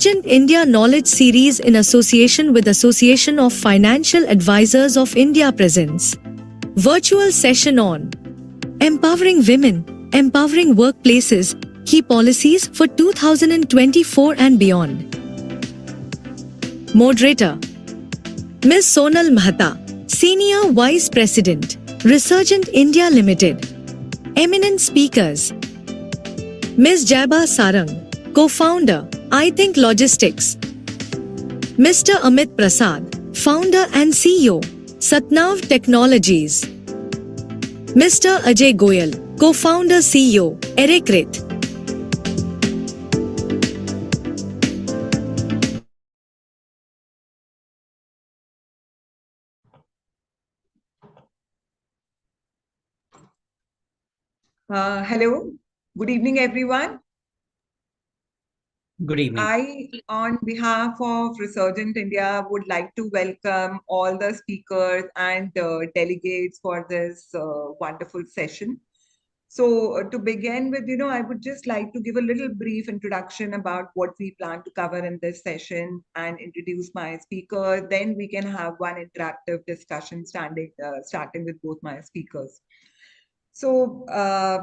Resurgent India Knowledge Series in association with Association of Financial Advisors of India presents Virtual Session on Empowering Women, Empowering Workplaces, Key Policies for 2024 and Beyond. Moderator Ms. Sonal Mahta, Senior Vice President, Resurgent India Limited. Eminent speakers Ms. Jaiba Sarang, Co-founder, iThink Logistics. Mr. Amit Prasad, Founder and CEO, Satnav Technologies. Mr. Ajay Goyal, Co-founder CEO, Erecrit. Hello, good evening, everyone. Good evening. I, on behalf of Resurgent India, would like to welcome all the speakers and delegates for this wonderful session. So to begin with, I would just like to give a little brief introduction about what we plan to cover in this session and introduce my speaker. Then we can have one interactive discussion starting with both my speakers. So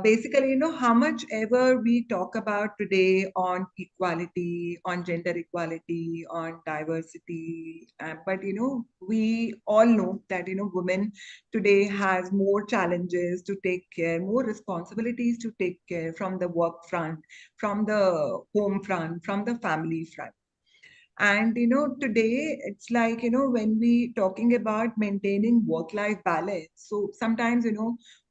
basically, how much ever we talk about today on equality, on gender equality, on diversity, but we all know that women today has more challenges to take care, more responsibilities to take care from the work front, from the home front, from the family front. And today it's like when we talking about maintaining work-life balance, so sometimes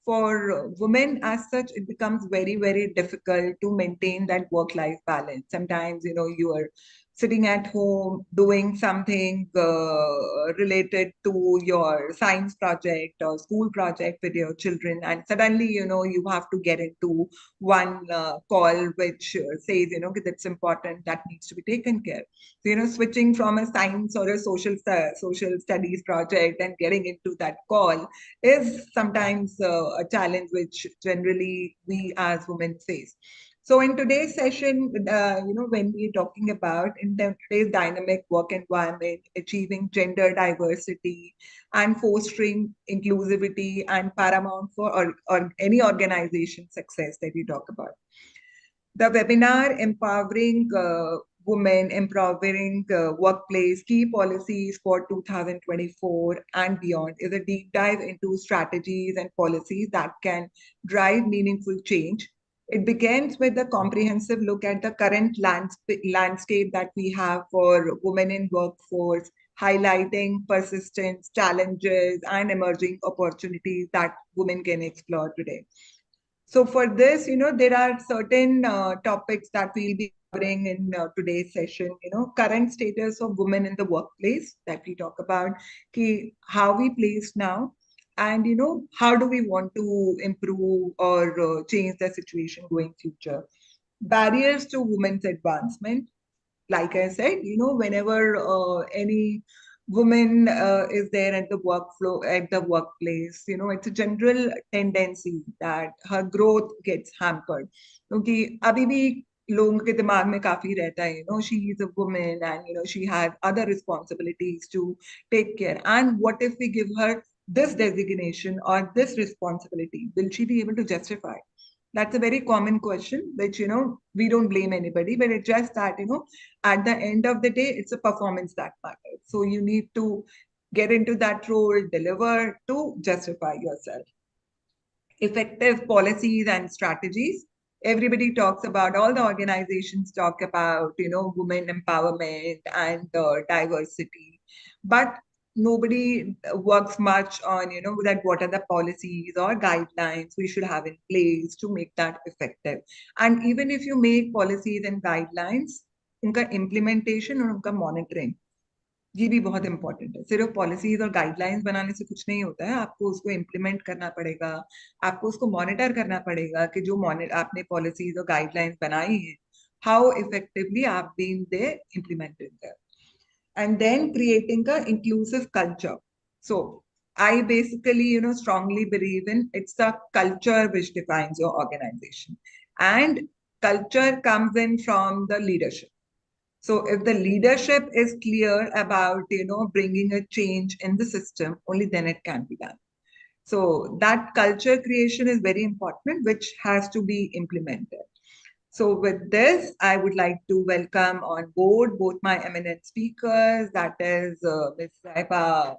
for women as such, it becomes very, very difficult to maintain that work-life balance. Sometimes, you are sitting at home doing something related to your science project or school project with your children, and suddenly, you have to get into one call which says, that's important, that needs to be taken care. So, switching from a science or a social studies project and getting into that call is sometimes a challenge which generally we as women face. So in today's session, when we're talking about in today's dynamic work environment, achieving gender diversity and fostering inclusivity and paramount for or any organization success that we talk about. The webinar Empowering Women, Empowering Workplace, Key Policies for 2024 and Beyond is a deep dive into strategies and policies that can drive meaningful change. It begins with a comprehensive look at the current landscape that we have for women in workforce, highlighting persistence, challenges, and emerging opportunities that women can explore today. So for this, there are certain topics that we'll be covering in today's session. Current status of women in the workplace that we talk about, how we place now, and how do we want to improve or change the situation going future. Barriers to women's advancement. Like I said, whenever any woman is there at the workflow, at the workplace, it's a general tendency that her growth gets hampered. क्योंकि अभी भी लोगों के दिमाग में काफी रहता है, she is a woman and she has other responsibilities to take care. And what if we give her this designation or this responsibility? Will she be able to justify? That's a very common question, which, we don't blame anybody, but it's just that, at the end of the day, it's a performance that matters. So you need to get into that role, deliver to justify yourself. Effective policies and strategies. Everybody talks about, all the organizations talk about, women empowerment and diversity. But nobody works much on, that what are the policies or guidelines we should have in place to make that effective. And even if you make policies and guidelines, उनका implementation और उनका monitoring, ये भी बहुत important है. सिर्फ policies और guidelines बनाने से कुछ नहीं होता है, आपको उसको इम्प्लीमेंट करना पड़ेगा, आपको उसको मॉनिटर करना पड़ेगा कि जो आपने पॉलिसीज और गाइडलाइंस बनाई है, हाउ इफेक्टिवली आप been they implemented there. And then creating an inclusive culture. So I basically, strongly believe in it's the culture which defines your organization. And culture comes in from the leadership. So if the leadership is clear about, bringing a change in the system, only then it can be done. So that culture creation is very important, which has to be implemented. So with this, I would like to welcome on board both my eminent speakers, that is Ms. Saiba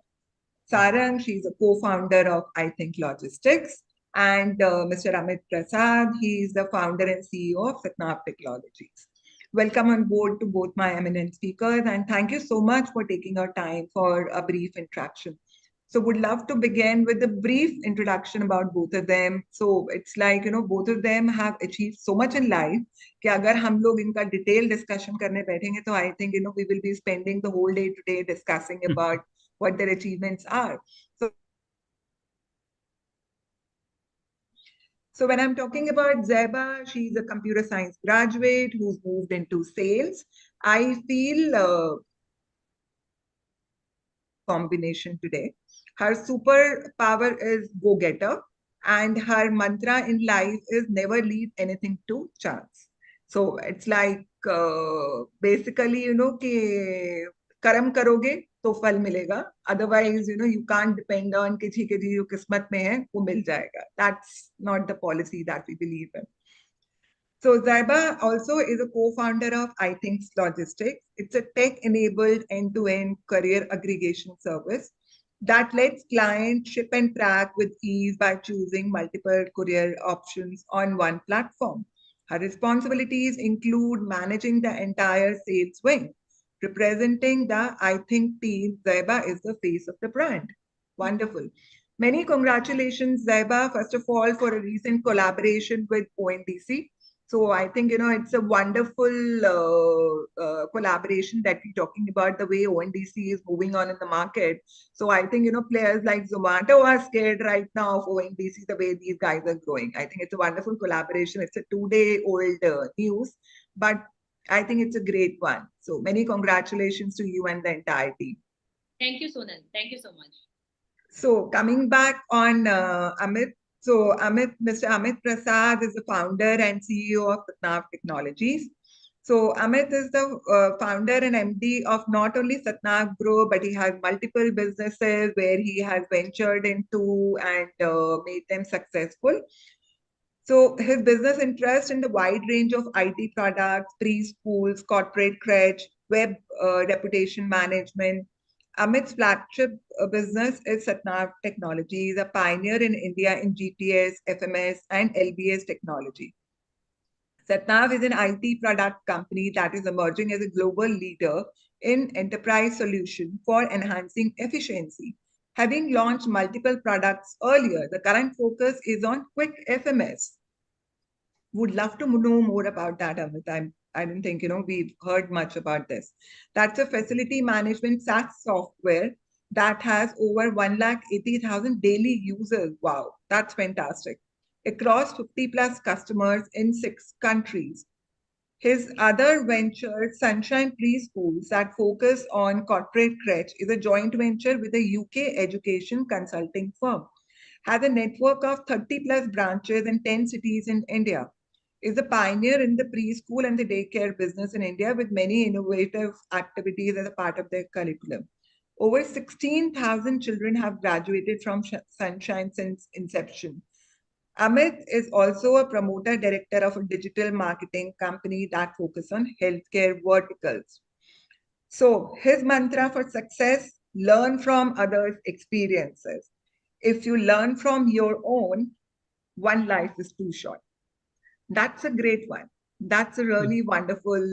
Sarang. She's a co-founder of I Think Logistics, and Mr. Amit Prasad. He's the founder and CEO of Satnav Technologies. Welcome on board to both my eminent speakers, and thank you so much for taking your time for a brief interaction. So would love to begin with a brief introduction about both of them. So it's like, both of them have achieved so much in life कि अगर हम लोग इनका detailed discussion करने बैठेंगे तो I think, we will be spending the whole day today discussing about what their achievements are. So when I'm talking about Zeba, she's a computer science graduate who's moved into sales. I feel combination today. Her superpower is go-getter, and her mantra in life is never leave anything to chance. So it's like basically, कि कर्म करोगे तो फल मिलेगा. Otherwise, you can't depend on कि ठीक है जी जो किस्मत में है वो मिल जाएगा. That's not the policy that we believe in. So Zaiba also is a co-founder of iThink Logistics. It's a tech-enabled end-to-end career aggregation service that lets clients ship and track with ease by choosing multiple courier options on one platform. Her responsibilities include managing the entire sales wing. Representing the iThink team, Zaiba is the face of the brand. Wonderful. Many congratulations, Zaiba, first of all, for a recent collaboration with ONDC. So I think, it's a wonderful collaboration that we're talking about the way ONDC is moving on in the market. So I think, players like Zomato are scared right now of ONDC, the way these guys are growing. I think it's a wonderful collaboration. It's a 2-day old news, but I think it's a great one. So many congratulations to you and the entire team. Thank you, Sonal. Thank you so much. So coming back on Amit, so Mr. Amit Prasad is the founder and CEO of Satnav Technologies. So Amit is the founder and MD of not only Satnav Group, but he has multiple businesses where he has ventured into and made them successful. So his business interest in the wide range of IT products, preschools, corporate crèche, web reputation management. Amit's flagship business is Satnav Technology. He's a pioneer in India in GPS, FMS, and LBS technology. Satnav is an IT product company that is emerging as a global leader in enterprise solution for enhancing efficiency. Having launched multiple products earlier, the current focus is on quick FMS. Would love to know more about that, Amit. I didn't think, we've heard much about this. That's a facility management SaaS software that has over 180,000 daily users. Wow, that's fantastic. Across 50 plus customers in 6 countries. His other venture, Sunshine Preschools, that focus on corporate crèche, is a joint venture with a UK education consulting firm. Has a network of 30 plus branches in 10 cities in India. Is a pioneer in the preschool and the daycare business in India with many innovative activities as a part of their curriculum. Over 16,000 children have graduated from Sunshine since inception. Amit is also a promoter director of a digital marketing company that focuses on healthcare verticals. So his mantra for success, learn from others' experiences. If you learn from your own, one life is too short. That's a great one. That's a really wonderful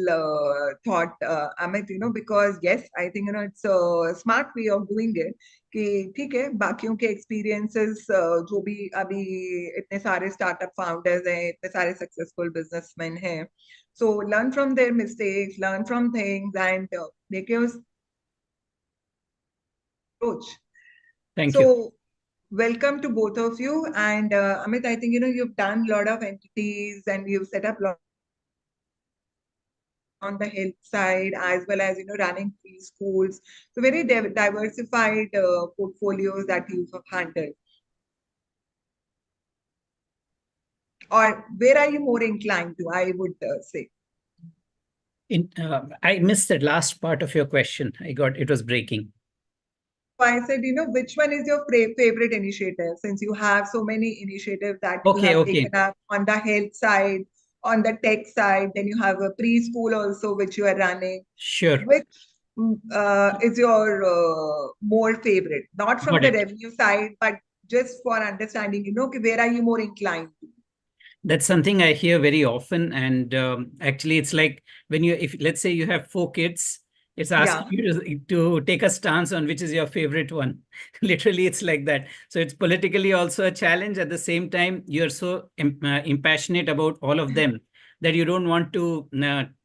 thought, Amit, because yes, I think, it's a smart way of doing it. कि ठीक है बाकियों के experiences जो भी अभी इतने सारे startup founders हैं इतने सारे successful businessmen हैं so learn from their mistakes, learn from things and make your approach. Thank So you. welcome to both of you. And Amit, I think, you've done a lot of entities and you've set up a lot on the health side as well as, running preschools. So very diversified portfolios that you've handled. Or where are you more inclined to, I would say? I missed the last part of your question. It was breaking. I said, which one is your favorite initiative since you have so many initiatives that you Okay, have okay, taken up on the health side, on the tech side, then you have a preschool also which you are running. sure. Which is your more favorite? Not from Got the it. revenue side, but just for understanding, where are you more inclined to? That's something I hear very often. And actually, it's like if let's say you have 4 kids, it's Yeah. asking you to take a stance on which is your favorite one. Literally, it's like that. So it's politically also a challenge. At the same time, you're so impassionate about all of them that you don't want to,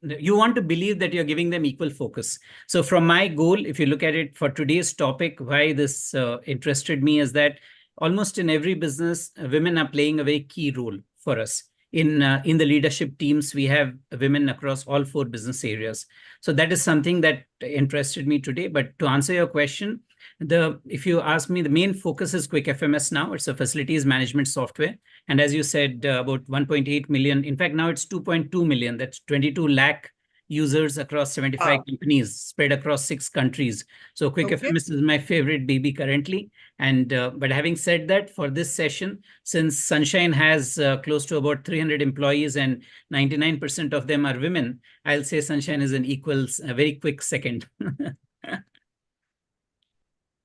you want to believe that you're giving them equal focus. So from my goal, if you look at it for today's topic, why this interested me is that almost in every business, women are playing a very key role for us. In the leadership teams, we have women across all 4 business areas. So that is something that interested me today. But to answer your question, if you ask me, the main focus is Quick FMS now. It's a facilities management software. And as you said, about 1.8 million. In fact, now it's 2.2 million. That's 22 lakh users across 75 companies spread across 6 countries. So Quick FMS is my favorite baby currently. And but having said that, for this session, since Sunshine has close to about 300 employees and 99% of them are women, I'll say Sunshine is a very quick second.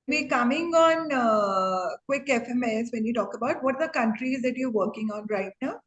We're coming on Quick FMS when you talk about what are the countries that you're working on right now?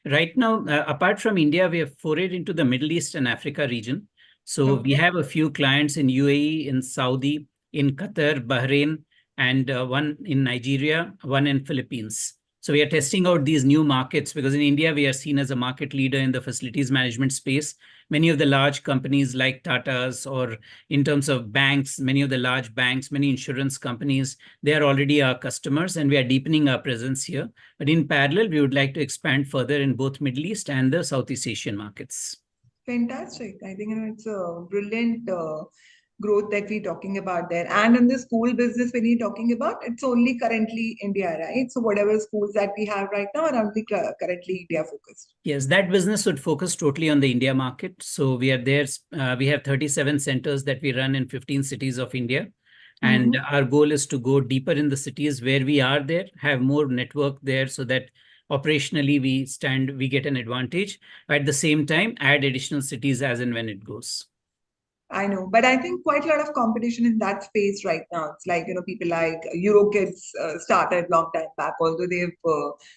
Right now, apart from India, we have forayed into the Middle East and Africa region. So we have a few clients in UAE, in Saudi, in Qatar, Bahrain, and one in Nigeria, one in Philippines. So we are testing out these new markets because in India, we are seen as a market leader in the facilities management space. Many of the large companies like Tata's, or in terms of banks, many of the large banks, many insurance companies, they are already our customers, and we are deepening our presence here. But in parallel, we would like to expand further in both Middle East and the Southeast Asian markets. Fantastic. I think it's a brilliant growth that we're talking about there. And in the school business, when you're talking about, it's only currently India, right? So whatever schools that we have right now are only currently India focused. Yes, that business would focus totally on the India market. So we are there. We have 37 centers that we run in 15 cities of India. And our goal is to go deeper in the cities where we are there, have more network there so that operationally we get an advantage. At the same time, add additional cities as and when it goes. I know, but I think quite a lot of competition in that space right now. It's like, people like EuroKids started long time back, although they've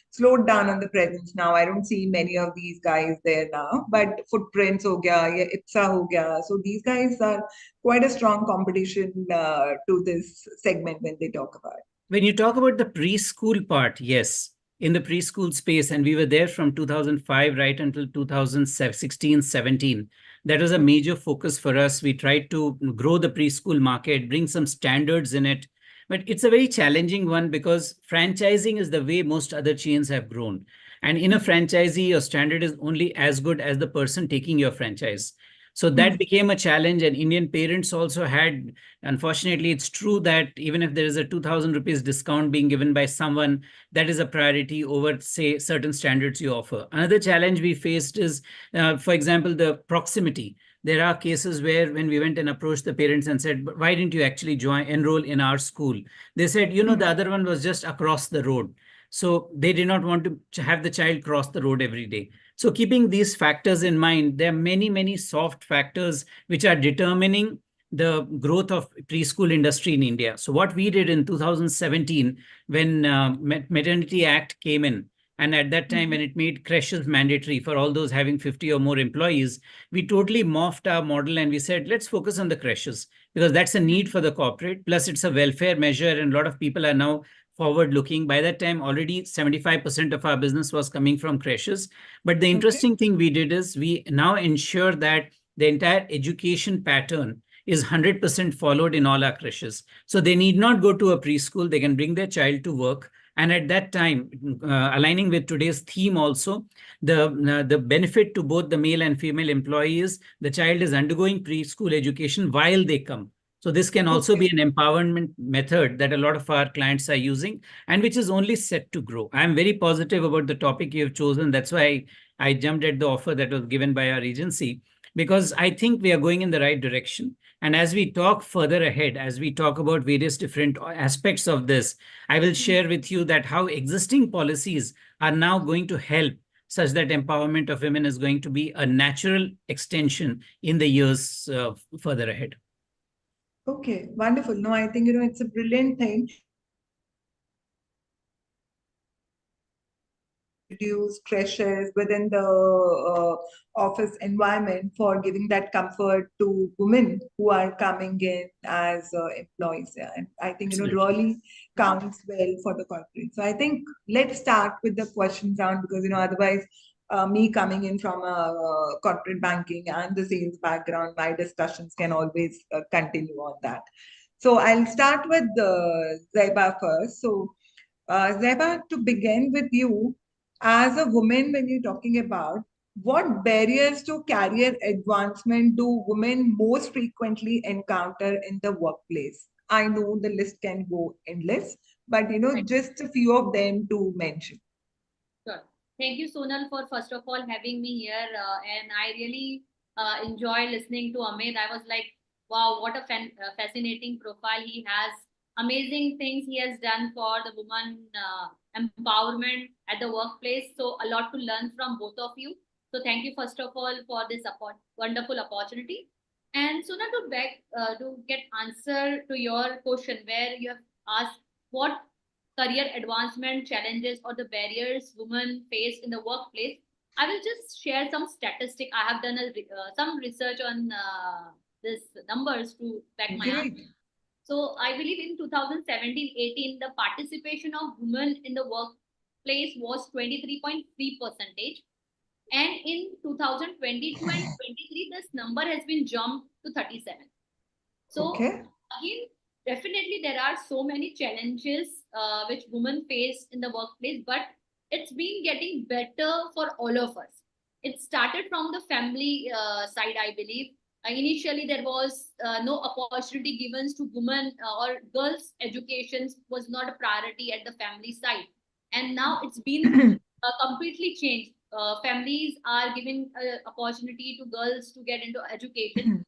slowed down on the presence now. I don't see many of these guys there now, but Footprints ho gaya, yeah, IPSA ho gaya. So these guys are quite a strong competition to this segment when they talk about it. When you talk about the preschool part, yes, in the preschool space, and we were there from 2005 right until 2016, 17. That was a major focus for us. We tried to grow the preschool market, bring some standards in it. But it's a very challenging one because franchising is the way most other chains have grown. And in a franchisee, your standard is only as good as the person taking your franchise. So that became a challenge, and Indian parents also had, unfortunately, it's true that even if there is a 2,000 rupees discount being given by someone, that is a priority over, say, certain standards you offer. Another challenge we faced is, for example, the proximity. There are cases where when we went and approached the parents and said, why didn't you actually enroll in our school? They said, the other one was just across the road. So they did not want to have the child cross the road every day. So keeping these factors in mind, there are many, many soft factors which are determining the growth of preschool industry in India. So what we did in 2017, when Maternity Act came in, and at that time, when it made creches mandatory for all those having 50 or more employees, we totally morphed our model and we said, let's focus on the creches because that's a need for the corporate. Plus, it's a welfare measure, and a lot of people are now forward looking. By that time, already 75% of our business was coming from creches. But the interesting thing we did is we now ensure that the entire education pattern is 100% followed in all our creches. So they need not go to a preschool. They can bring their child to work. And at that time, aligning with today's theme also, the benefit to both the male and female employees, the child is undergoing preschool education while they come. So this can also be an empowerment method that a lot of our clients are using, and which is only set to grow. I'm very positive about the topic you have chosen. That's why I jumped at the offer that was given by our agency. because I think we are going in the right direction. And as we talk further ahead, as we talk about various different aspects of this, I will share with you that how existing policies are now going to help such that empowerment of women is going to be a natural extension in the years further ahead. Okay, wonderful. No, I think, it's a brilliant thing. Reduce pressures within the office environment for giving that comfort to women who are coming in as employees. Yeah. And I think, it Absolutely. really counts well for the corporate. So I think let's start with the questions round because, otherwise, me coming in from a corporate banking and the sales background, my discussions can always continue on that. So I'll start with Zaiba first. So, Zaiba, to begin with you, as a woman, when you're talking about what barriers to career advancement do women most frequently encounter in the workplace? I know the list can go endless, but Right. just a few of them to mention. Sure. Thank you, Sonal, for first of all having me here. And I really enjoy listening to Amit. I was like, wow, what a fascinating profile he has. Amazing things he has done for the woman empowerment at the workplace. So a lot to learn from both of you. So thank you, first of all, for this wonderful opportunity. And Sonal, to get answer to your question where you have asked what career advancement challenges or the barriers women face in the workplace, I will just share some statistic. I have done some research on this numbers to back my answer. Great. So I believe in 2017-18, the participation of women in the workplace was 23.3%. And in 2022 and 23, this number has been jumped to 37. So Okay. again, definitely there are so many challenges which women face in the workplace, but it's been getting better for all of us. It started from the family side, I believe. Initially, there was no opportunity given to women or girls' education was not a priority at the family side, and now it's been completely changed. Families are giving opportunity to girls to get into education,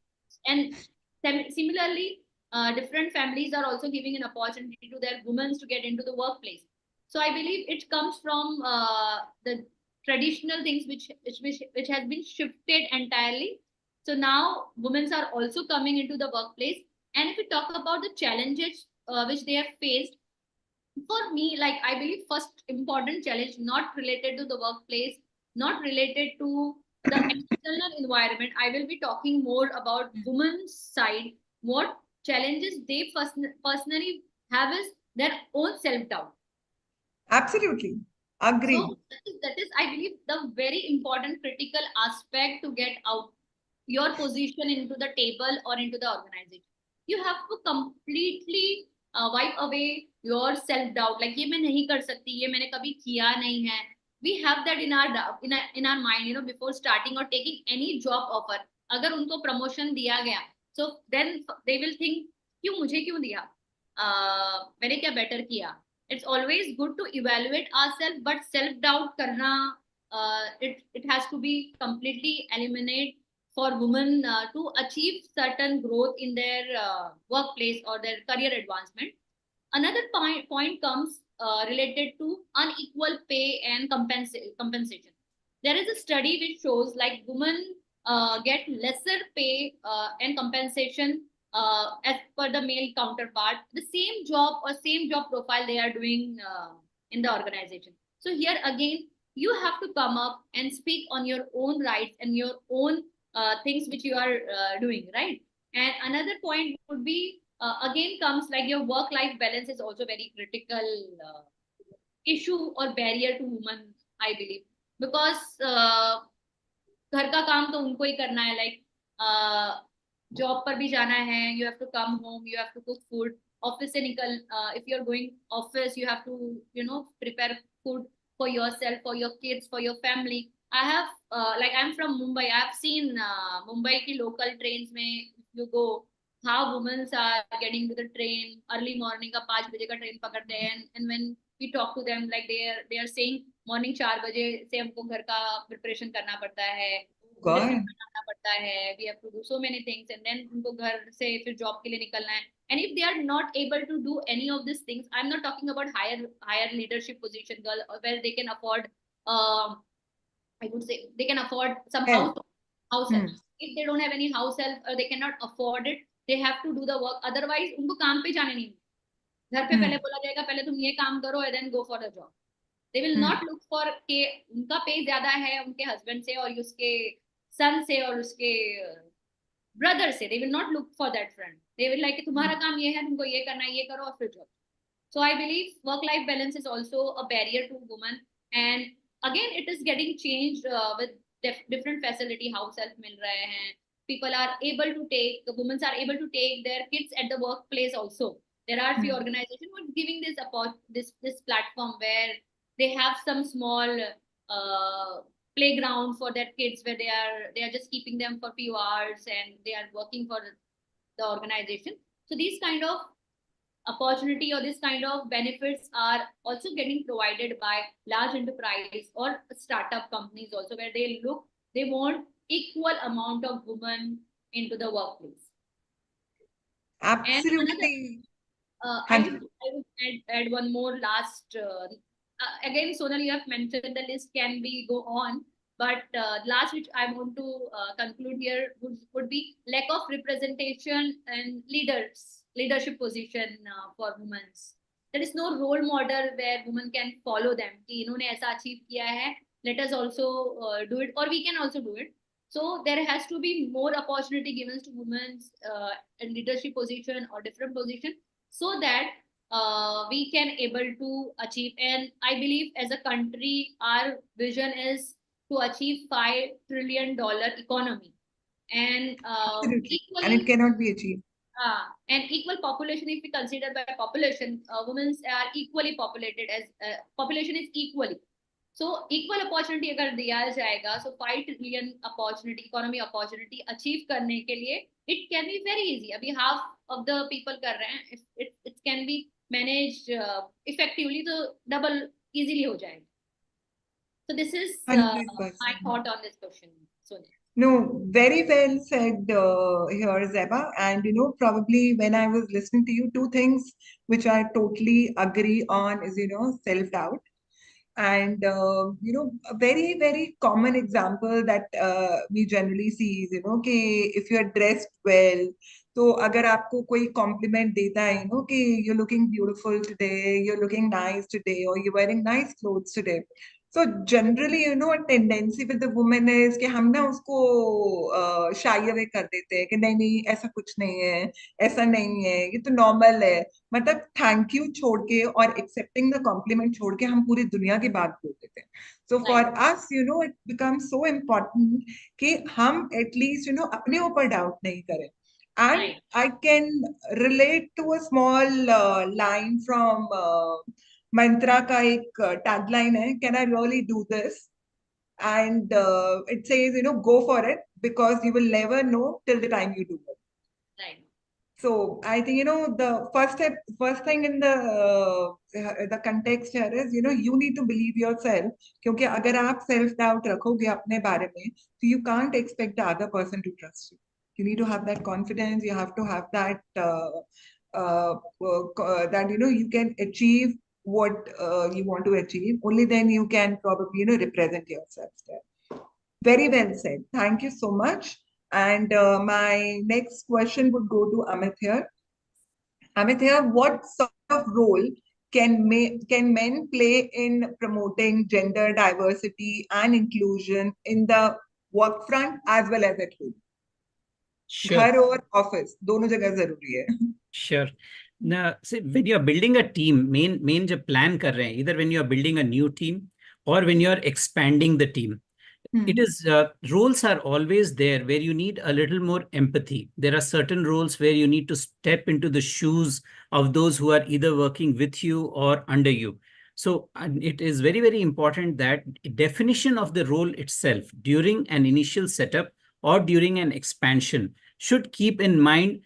and similarly, different families are also giving an opportunity to their women to get into the workplace. So I believe it comes from the traditional things which has been shifted entirely. So now women are also coming into the workplace. And if we talk about the challenges which they have faced, for me, like I believe first important challenge not related to the workplace, not related to the external environment. I will be talking more about women's side. What challenges they personally have is their own self-doubt. Absolutely. Agreed. So that is, I believe, the very important critical aspect to get out your position into the table or into the organization. You have to completely wipe away your self doubt. Like ये मैं नहीं कर सकती, ये मैंने कभी किया नहीं है. We have that in our mind, before starting or taking any job offer. अगर उनको promotion दिया गया, so then they will think मुझे क्यों दिया? मैंने क्या better किया? It's always good to evaluate ourselves, but self doubt karna it has to be completely eliminated for women to achieve certain growth in their workplace or their career advancement. Another point comes related to unequal pay and compensation. There is a study which shows like women get lesser pay and compensation as per the male counterpart, the same job or same job profile they are doing in the organization. So here again, you have to come up and speak on your own rights and your own things which you are doing, right? And another point would be again comes like your work-life balance is also very critical issue or barrier to women, I believe, because घर का काम तो उनको ही करना है, like job पर भी जाना है, you have to come home, you have to cook food, office से निकल, if you're going office, you have to prepare food for yourself, for your kids, for your family. I have like I'm from Mumbai. I have seen Mumbai की local trains में you go how women are getting to the train early morning का 5 बजे का train पकड़ते हैं, and when we talk to them like they are saying morning 4 बजे से हमको घर का preparation करना पड़ता है, God. जाना पड़ता है, we have to do so many things, and then उनको घर से फिर जॉब के लिए निकलना है. And if they are not able to do any of these things, I'm not talking about higher leadership position girl where they can afford, I would say they can afford some Help. house help. If they don't have any house help or they cannot afford it, they have to do the work. Otherwise, उनको काम पे जाने नहीं. घर पे पहले बोला जाएगा पहले तुम ये काम करो and then go for the job. They will not look for के उनका पे ज्यादा है उनके husband से और उसके son से और उसके brother से. They will not look for that friend. They will like कि तुम्हारा काम ये है तुमको ये करना है ये करो और फिर job. So I believe work-life balance is also a barrier to women, and again it is getting changed with different facility. House help मिल रहे हैं. People are able to take, women are able to take their kids at the workplace also. There are few organizations who are giving this platform where they have some small playground for their kids where they are just keeping them for few hours and they are working for the organization. So these kind of opportunity or this kind of benefits are also getting provided by large enterprise or startup companies also, where they want equal amount of women into the workplace. Absolutely. I would add one more last. Again, Sonal, you have mentioned the list can be go on, but last which I want to conclude here would be lack of representation and leadership position for women. There is no role model where women can follow them. कि इन्होंने ऐसा achieve किया है, let us also do it, or we can also do it. So there has to be more opportunity given to women in leadership position or different position, so that we can able to achieve. And I believe as a country, our vision is to achieve $5 trillion economy, and Absolutely. equally, And it cannot be achieved. and equal population, if we consider by population, women are equally populated as population is equally. So equal opportunity अगर दिया जाएगा, so 5 trillion opportunity, economy opportunity achieve करने के लिए, it can be very easy. अभी half of the people कर रहे हैं, it can be managed effectively, तो double easily हो जाएगा. So this is 100%. my thought on this question, Sonia. No, very well said here, Zeba. And probably when I was listening to you, two things which I totally agree on is, self-doubt. And, a very, very common example that we generally see is, कि if you're dressed well, तो अगर आपको कोई compliment देता है, कि you're looking beautiful today, you're looking nice today, or you're wearing nice clothes today. So generally, a tendency with the woman is कि हम ना उसको shy away कर देते हैं कि नहीं नहीं ऐसा कुछ नहीं है, ऐसा नहीं है, ये तो normal है. मतलब थैंक यू छोड़ के और एक्सेप्टिंग द कॉम्प्लीमेंट छोड़ के हम पूरी दुनिया की बात बोल देते हैं. So for us it becomes so important कि हम एटलीस्ट अपने ऊपर डाउट नहीं करें. And I can relate to a small line from Mantra का एक टैगलाइन है, can I really do this, and it says go for it because you will never know till the time you do it. Right. So I think the first thing in the context here is you need to believe yourself, क्योंकि अगर आप self doubt रखोगे अपने बारे में, so you can't expect the other person to trust you. You need to have that confidence. You have to have that that you can achieve what you want to achieve. Only then you can probably represent yourself there. Very well said. Thank you so much. And my next question would go to Amit here. Amit here, what sort of role can men play in promoting gender diversity and inclusion in the work front as well as at home? Sure. घर और office दोनों जगह जरूरी है. Sure. Now, see, when you're building a team, main जो plan कर रहे हैं, either when you're building a new team or when you're expanding the team, it is roles are always there where you need a little more empathy. There are certain roles where you need to step into the shoes of those who are either working with you or under you. So it is very, very important that definition of the role itself during an initial setup or during an expansion should keep in mind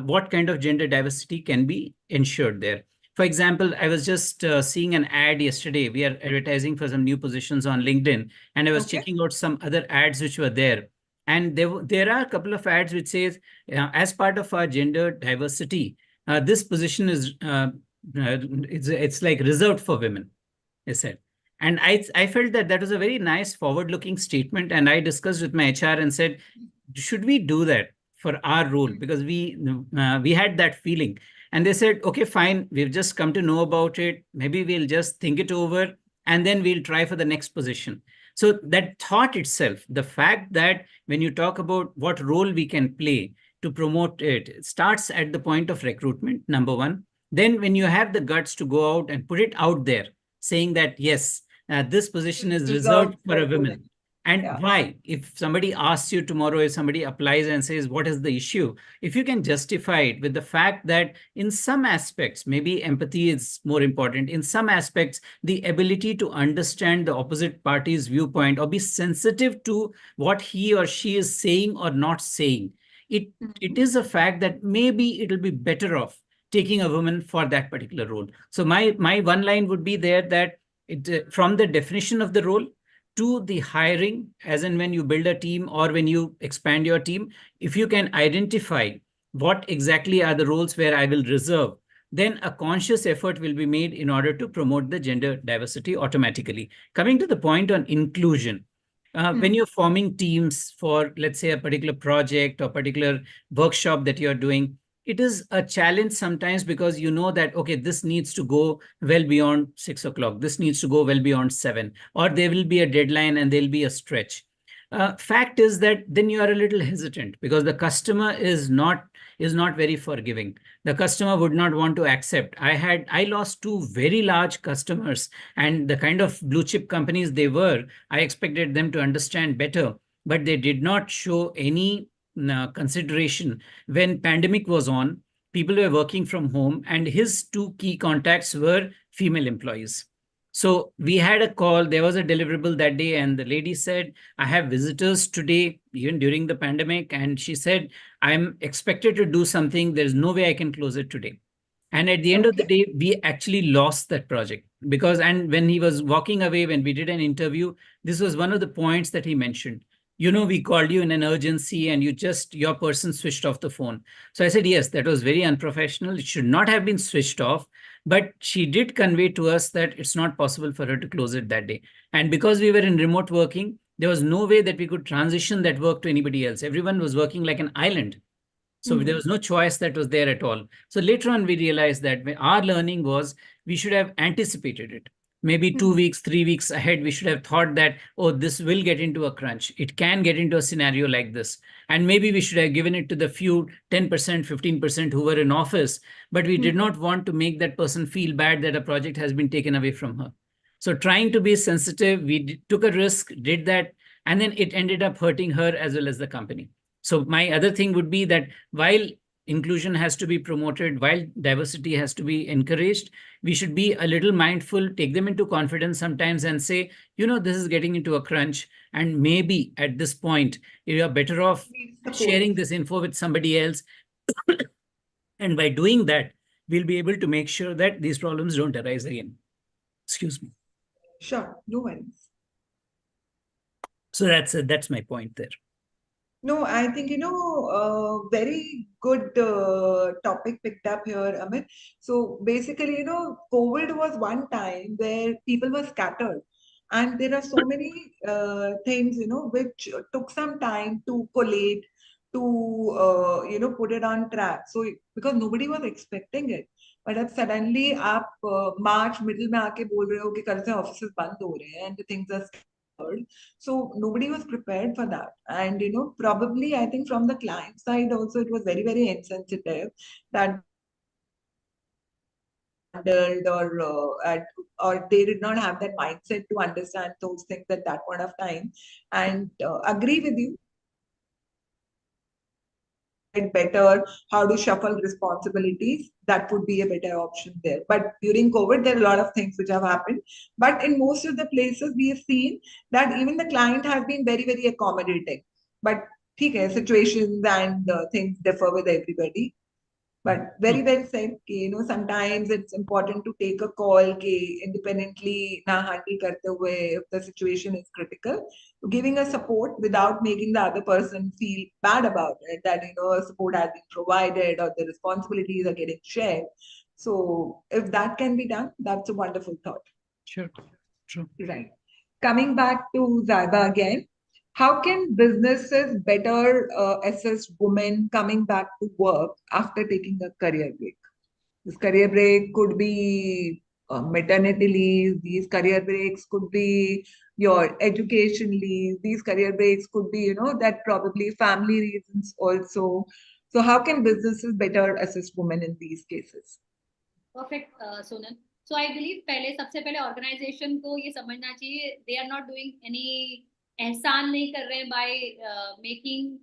what kind of gender diversity can be ensured there. For example, I was just seeing an ad yesterday. We are advertising for some new positions on LinkedIn, and I was Okay. checking out some other ads which were there. And there are a couple of ads which says, as part of our gender diversity, this position is it's like reserved for women, I said. And I felt that that was a very nice forward-looking statement. And I discussed with my HR and said, should we do that for our role? Because we had that feeling. And they said, okay, fine, we've just come to know about it. Maybe we'll just think it over and then we'll try for the next position. So that thought itself, the fact that when you talk about what role we can play to promote it, it starts at the point of recruitment, number one. Then when you have the guts to go out and put it out there, saying that, yes, this position is reserved for a woman. And Yeah. why? If somebody asks you tomorrow, if somebody applies and says, what is the issue? If you can justify it with the fact that in some aspects, maybe empathy is more important. In some aspects, the ability to understand the opposite party's viewpoint or be sensitive to what he or she is saying or not saying. It is a fact that maybe it'll be better off taking a woman for that particular role. So my one line would be there that from the definition of the role to the hiring, as in when you build a team or when you expand your team, if you can identify what exactly are the roles where I will reserve, then a conscious effort will be made in order to promote the gender diversity automatically. Coming to the point on inclusion, when you're forming teams for, let's say, a particular project or particular workshop that you're doing, it is a challenge sometimes because you know that, okay, this needs to go well beyond 6 o'clock. This needs to go well beyond 7, or there will be a deadline and there'll be a stretch. Fact is that then you are a little hesitant because the customer is not very forgiving. The customer would not want to accept. I lost 2 very large customers, and the kind of blue chip companies they were, I expected them to understand better, but they did not show any consideration. When pandemic was on, people were working from home, and his 2 key contacts were female employees. So we had a call, there was a deliverable that day, and the lady said, I have visitors today, even during the pandemic. And she said, I'm expected to do something. There's no way I can close it today. And at the end of the day, we actually lost that project because, and when he was walking away, when we did an interview, this was one of the points that he mentioned. You know, we called you in an urgency and your person switched off the phone. So I said, yes, that was very unprofessional. It should not have been switched off. But she did convey to us that it's not possible for her to close it that day. And because we were in remote working, there was no way that we could transition that work to anybody else. Everyone was working like an island. So there was no choice that was there at all. So later on, we realized that our learning was we should have anticipated it. Maybe 2 weeks, 3 weeks ahead, we should have thought that, oh, this will get into a crunch. It can get into a scenario like this. And maybe we should have given it to the few 10%, 15% who were in office, but we did not want to make that person feel bad that a project has been taken away from her. So trying to be sensitive, we took a risk, did that, and then it ended up hurting her as well as the company. So my other thing would be that while inclusion has to be promoted, while diversity has to be encouraged, we should be a little mindful, take them into confidence sometimes and say, you know, this is getting into a crunch. And maybe at this point, you are better off sharing this info with somebody else. And by doing that, we'll be able to make sure that these problems don't arise again. Excuse me. Sure, no worries. So that's my point there. No, I think, very good topic picked up here, Amit. So basically, COVID was one time where people were scattered. And there are so many things, which took some time to collate, to, put it on track. So because nobody was expecting it. But अब suddenly आप March middle में आके बोल रहे हो कि कल से offices बंद हो रहे हैं and the things are scattered. So nobody was prepared for that. And, probably I think from the client side also, it was very, very insensitive that or they did not have that mindset to understand those things at that point of time. And agree with you. Better how to shuffle responsibilities, that would be a better option there. But during COVID, there are a lot of things which have happened. But in most of the places, we have seen that even the client has been very, very accommodating. But situations and things differ with everybody. But very well said. Sometimes it's important to take a call independently na handle karte hue if the situation is critical. Giving a support without making the other person feel bad about it, that support has been provided or the responsibilities are getting shared. So if that can be done, that's a wonderful thought. Sure. True. Right. Coming back to Zaiba again, how can businesses better assist women coming back to work after taking a career break? This career break could be maternity leave, these career breaks could be your education leave, these career breaks could be, that probably family reasons also. So, how can businesses better assist women in these cases? Perfect, Sonal. So I believe पहले सबसे पहले organization को ये समझना चाहिए they are not doing any एहसान नहीं कर रहे हैं by making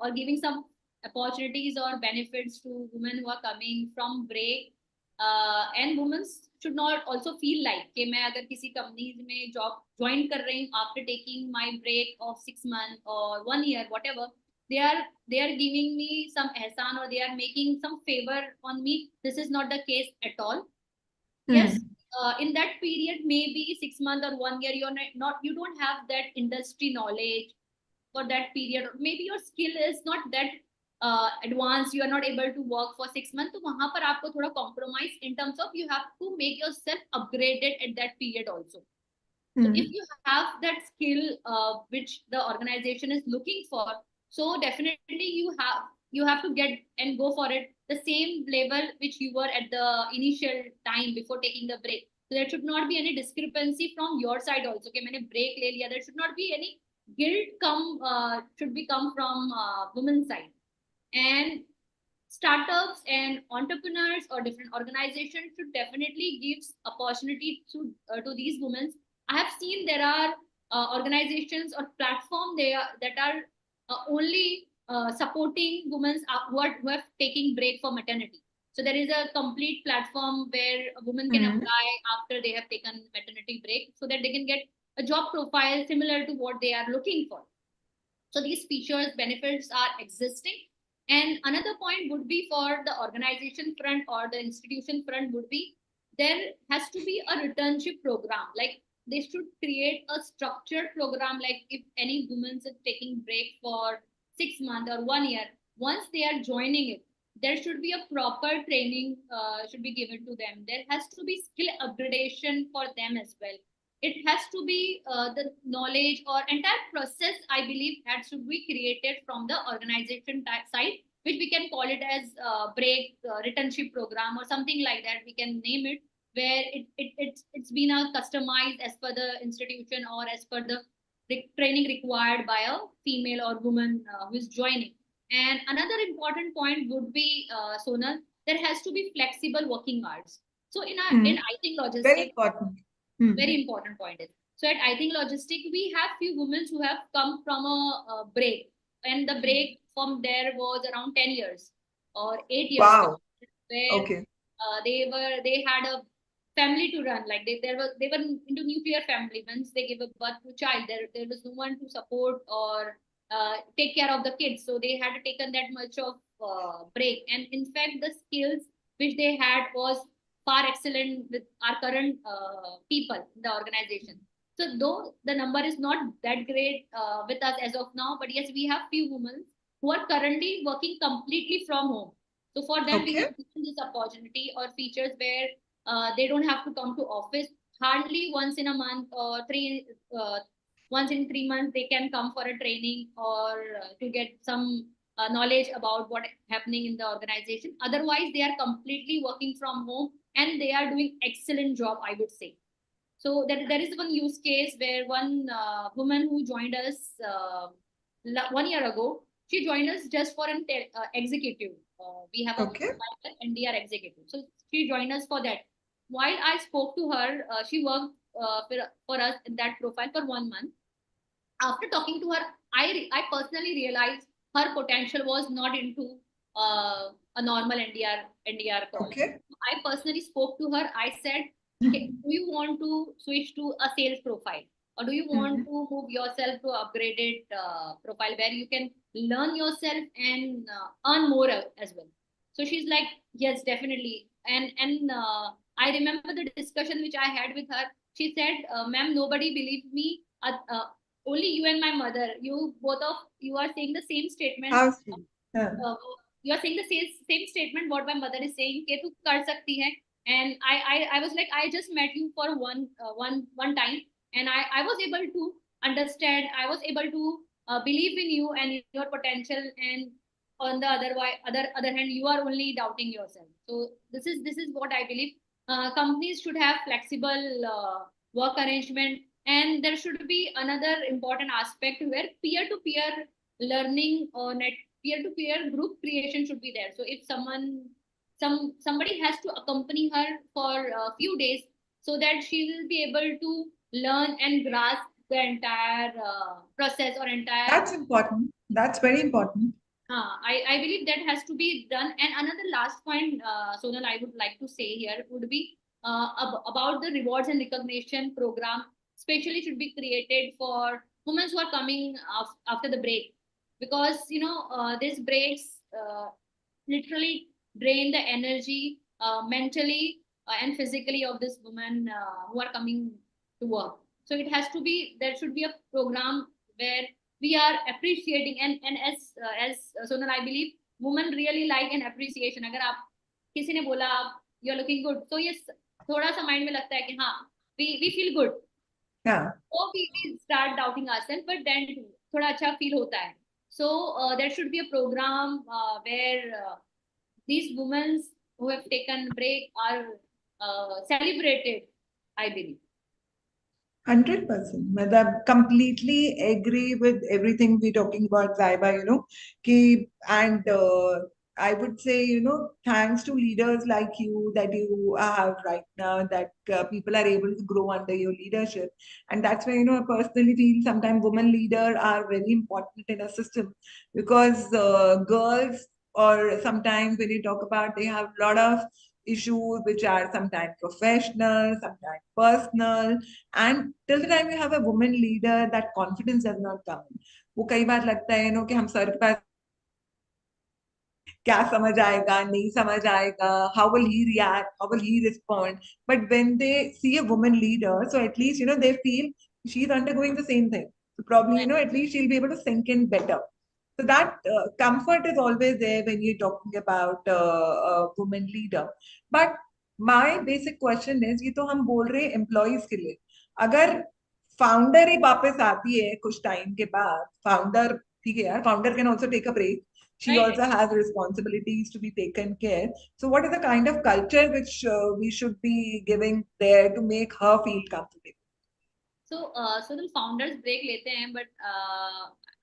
or giving some opportunities or benefits to women who are coming from break and women should not also feel like कि मैं अगर किसी companies में job join कर रही हूँ after taking my break of 6 months or 1 year whatever they are giving me some ehsan or they are making some favor on me. This is not the case at all. Yes, in that period maybe 6 months or 1 year you don't have that industry knowledge for that period, or maybe your skill is not that advanced, you are not able to work for 6 months, तो वहां पर आपको थोड़ा compromise in terms of you have to make yourself upgraded at that period also. So if you have that skill which the organization is looking for, so definitely you have to get and go for it the same level which you were at the initial time before taking the break. So there should not be any discrepancy from your side also. Okay, मैंने break ले लिया. There should not be any guilt come from women's side. And startups and entrepreneurs or different organizations should definitely give opportunity to these women. I have seen there are organizations or platforms that are only supporting women who are taking break for maternity. So there is a complete platform where a woman can apply after they have taken maternity break so that they can get a job profile similar to what they are looking for. So these features, benefits are existing. And another point would be for the organization front or the institution front would be there has to be a returnship program. Like they should create a structured program. Like if any woman is taking break for 6 months or 1 year, once they are joining it, there should be a proper training should be given to them. There has to be skill upgradation for them as well. It has to be the knowledge or entire process, I believe, has to be created from the organization side, which we can call it as break returnship program or something like that. We can name it, where it's been customized as per the institution or as per the training required by a female or woman who is joining. And another important point would be, Sonal, there has to be flexible working hours. So in I think logistics, very important. Very important point is. So at I think logistic, we have few women who have come from a break, and the break from there was around 10 years or 8 years. Wow. Where Okay. They had a family to run, like they were into nuclear family. Once they gave a birth to child, there was no one to support or take care of the kids, so they had taken that much of break. And in fact the skills which they had was far excellent with our current people in the organization. So though the number is not that great with us as of now, but yes, we have few women who are currently working completely from home. So for them, we have this opportunity or features where they don't have to come to office. Hardly once in a month or once in 3 months, they can come for a training or to get some knowledge about what is happening in the organization. Otherwise, they are completely working from home and they are doing excellent job, I would say. So there is one use case where one woman who joined us 1 year ago, she joined us just for an executive. We have a NDR executive. So she joined us for that. While I spoke to her, she worked for us in that profile for 1 month. After talking to her, I personally realized her potential was not into a normal NDR call. Okay. I personally spoke to her. I said, okay, do you want to switch to a sales profile? Or do you want to move yourself to upgraded profile where you can learn yourself and earn more as well? So she's like, yes, definitely. And I remember the discussion which I had with her. She said, ma'am, nobody believed me. Only you and my mother. You both of you are saying the same statement. How sweet. Huh. You are saying the same statement what my mother is saying कि तू कर सकती है. And I was like, I just met you for one time, and I was able to understand. I was able to believe in you and your potential. And on the other hand, you are only doubting yourself. So this is what I believe. Companies should have flexible work arrangement, and there should be another important aspect where peer-to-peer learning or peer-to-peer group creation should be there. So if somebody has to accompany her for a few days, so that she will be able to learn and grasp the entire process or entire. That's important. That's very important. I believe that has to be done. And another last point, Sonal, I would like to say here would be about the rewards and recognition program, especially should be created for women who are coming after the break, because these breaks literally drain the energy mentally and physically of this women who are coming to work. So there should be a program where we are appreciating. And as Sonal, I believe women really like an appreciation. अगर आप किसी ने बोला you are looking good, so yes, थोड़ा सा mind में लगता है कि हाँ, we feel good. Yeah. Or we start doubting ourselves, but then थोड़ा अच्छा feel होता है. So there should be a program where these women who have taken break are celebrated, I believe. 100%. I completely agree with everything we're talking about, Zaiba, and I would say, thanks to leaders like you that you have right now, that people are able to grow under your leadership. And that's why, I personally feel sometimes women leaders are very important in a system, because girls, or sometimes when you talk about, they have a lot of issues which are sometimes professional, sometimes personal, and till the time you have a woman leader, that confidence does not come in. वो कई बार लगता है कि हम sir के पास क्या समझ आएगा, नहीं समझ आएगा, how will he react, how will he respond. But when they see a woman leader, so at least they feel she's undergoing the same thing, so probably at least she'll be able to sink in better. So that comfort is always there when you're talking about a woman leader. But my basic question is, ये तो हम बोल रहे हैं employees के लिए, अगर founder ही वापस आती है कुछ टाइम के बाद, फाउंडर ठीक है यार, founder can also take a break, she Right. also has responsibilities to be taken care. So what is the kind of culture which we should be giving there to make her feel comfortable? So the founders break लेते हैं, but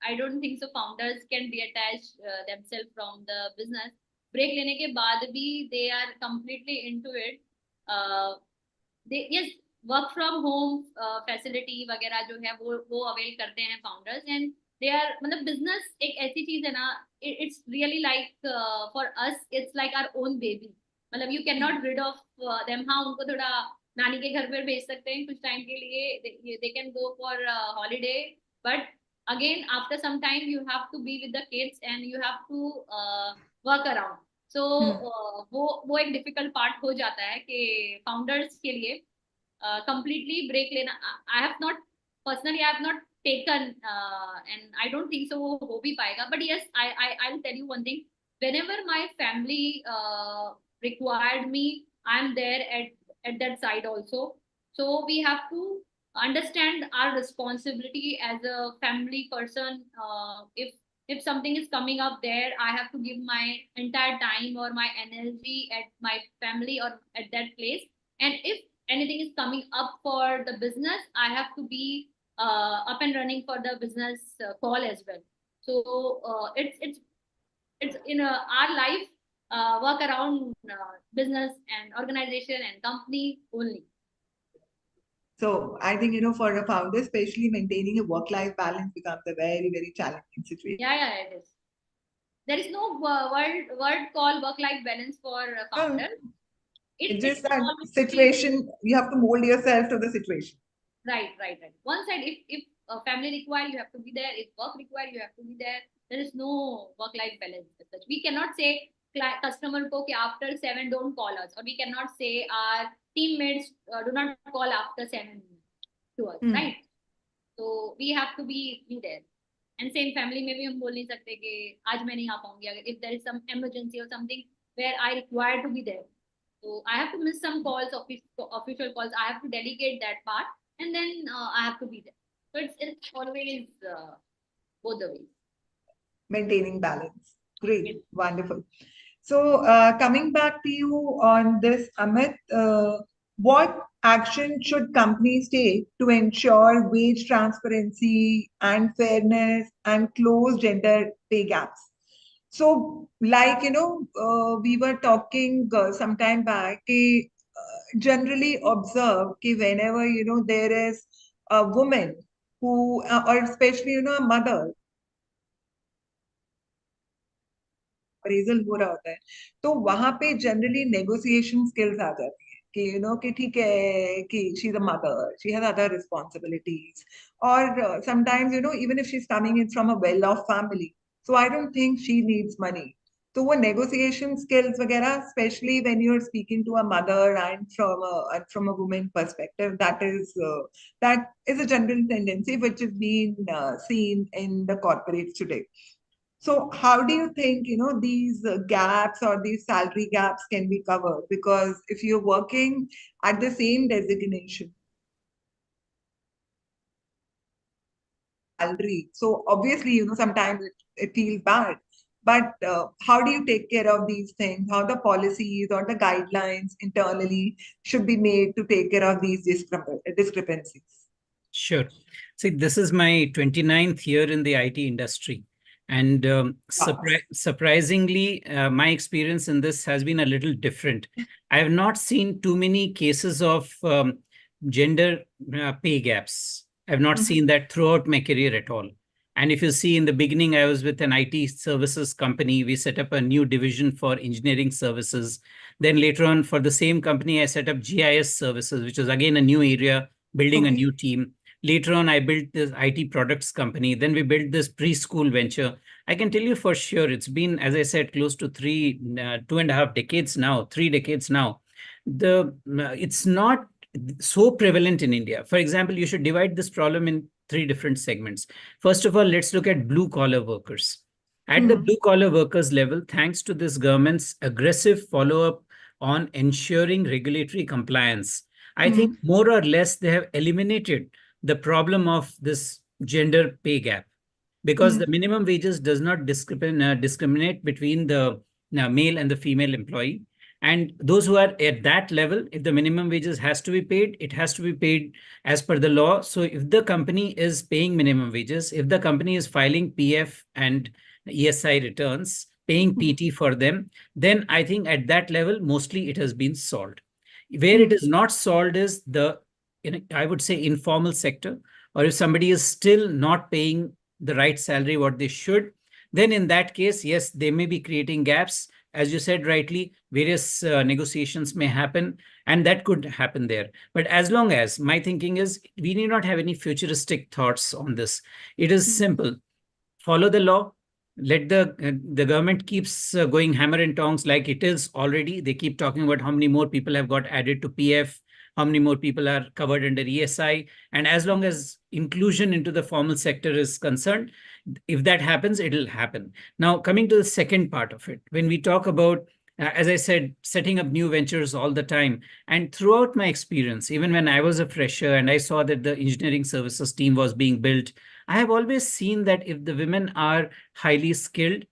I don't think so founders can detach themselves from the business. Break लेने के बाद भी they are completely into it. Yes, work from home facility वगैरह जो है वो avail करते हैं founders. And they are, मतलब business एक ऐसी चीज है ना, it's really like for us it's like our own baby. मतलब you cannot rid of them. हाँ, उनको थोड़ा नानी के घर पर भेज सकते हैं कुछ टाइम के लिए, they can go for holiday, but again after some time you have to be with the kids and you have to work around. So वो एक difficult part हो जाता है कि founders के लिए completely break लेना. I have not taken and I don't think so वो हो भी पाएगा. But yes, I'll tell you one thing. Whenever my family required me, I'm there at that side also. So we have to understand our responsibility as a family person. If something is coming up there, I have to give my entire time or my energy at my family or at that place. And if anything is coming up for the business, I have to be up and running for the business call as well. So it's in our life work around business and organization and company only. So I think for a founder, especially maintaining a work-life balance becomes a very, very challenging situation. Yeah, it is. There is no word called work-life balance for a founder. It's just that situation, you have to mold yourself to the situation. Right. One side, if family require, you have to be there. If work require, you have to be there. There is no work-life balance as such. We cannot say customer को कि after 7 don't call us, or we cannot say our teammates do not call after 7 to us, right? So we have to be there. And same family में भी हम बोल नहीं सकते कि आज मैं नहीं आ पाऊंगी, अगर if there is some emergency or something where I require to be there. So I have to miss some calls, official calls. I have to delegate that part, and then I have to be there. So it's always both the ways. Maintaining balance. Great, wonderful. So coming back to you on this, Amit, what action should companies take to ensure wage transparency and fairness and close gender pay gaps? So, like, we were talking some time back, generally observe that whenever, there is a woman who, or especially, a mother, appraisal हो रहा होता है, तो वहां पे generally negotiation skills आ जाती है कि कि ठीक है कि she is a mother, she has other responsibilities, और sometimes even if she is coming in from a well off family, so I don't think she needs money. तो वो नेगोशिएशन स्किल्स वगैरह, specially when you are speaking to a mother and from a women perspective, that is a general tendency which is being seen in the corporates today. So how do you think, these gaps or these salary gaps can be covered? Because if you're working at the same designation, salary, so obviously, sometimes it feels bad. But how do you take care of these things? How the policies or the guidelines internally should be made to take care of these discrepancies? Sure. See, this is my 29th year in the IT industry. And surprisingly, my experience in this has been a little different. I have not seen too many cases of gender pay gaps. I have not seen that throughout my career at all. And if you see, in the beginning, I was with an IT services company. We set up a new division for engineering services. Then later on, for the same company, I set up GIS services, which was again a new area, building a new team. Later on, I built this IT products company. Then we built this preschool venture. I can tell you for sure, it's been, as I said, close to 2.5 decades now, 3 decades now. It's not so prevalent in India. For example, you should divide this problem in 3 different segments. First of all, let's look at blue collar workers. At the blue collar workers level, thanks to this government's aggressive follow-up on ensuring regulatory compliance, I think more or less they have eliminated the problem of this gender pay gap, because the minimum wages does not discriminate between the male and the female employee. And those who are at that level, if the minimum wages has to be paid, it has to be paid as per the law. So if the company is paying minimum wages, if the company is filing PF and ESI returns, paying PT for them, then I think at that level, mostly it has been solved. Where it is not solved is I would say, informal sector, or if somebody is still not paying the right salary, what they should, then in that case, yes, they may be creating gaps. As you said rightly, various negotiations may happen, and that could happen there. But as long as, my thinking is, we need not have any futuristic thoughts on this. It is simple. Follow the law. Let the government keeps going hammer and tongs like it is already. They keep talking about how many more people have got added to PF, how many more people are covered under ESI. And as long as inclusion into the formal sector is concerned, if that happens, it'll happen. Now, coming to the second part of it, when we talk about, as I said, setting up new ventures all the time, and throughout my experience, even when I was a fresher and I saw that the engineering services team was being built, I have always seen that if the women are highly skilled,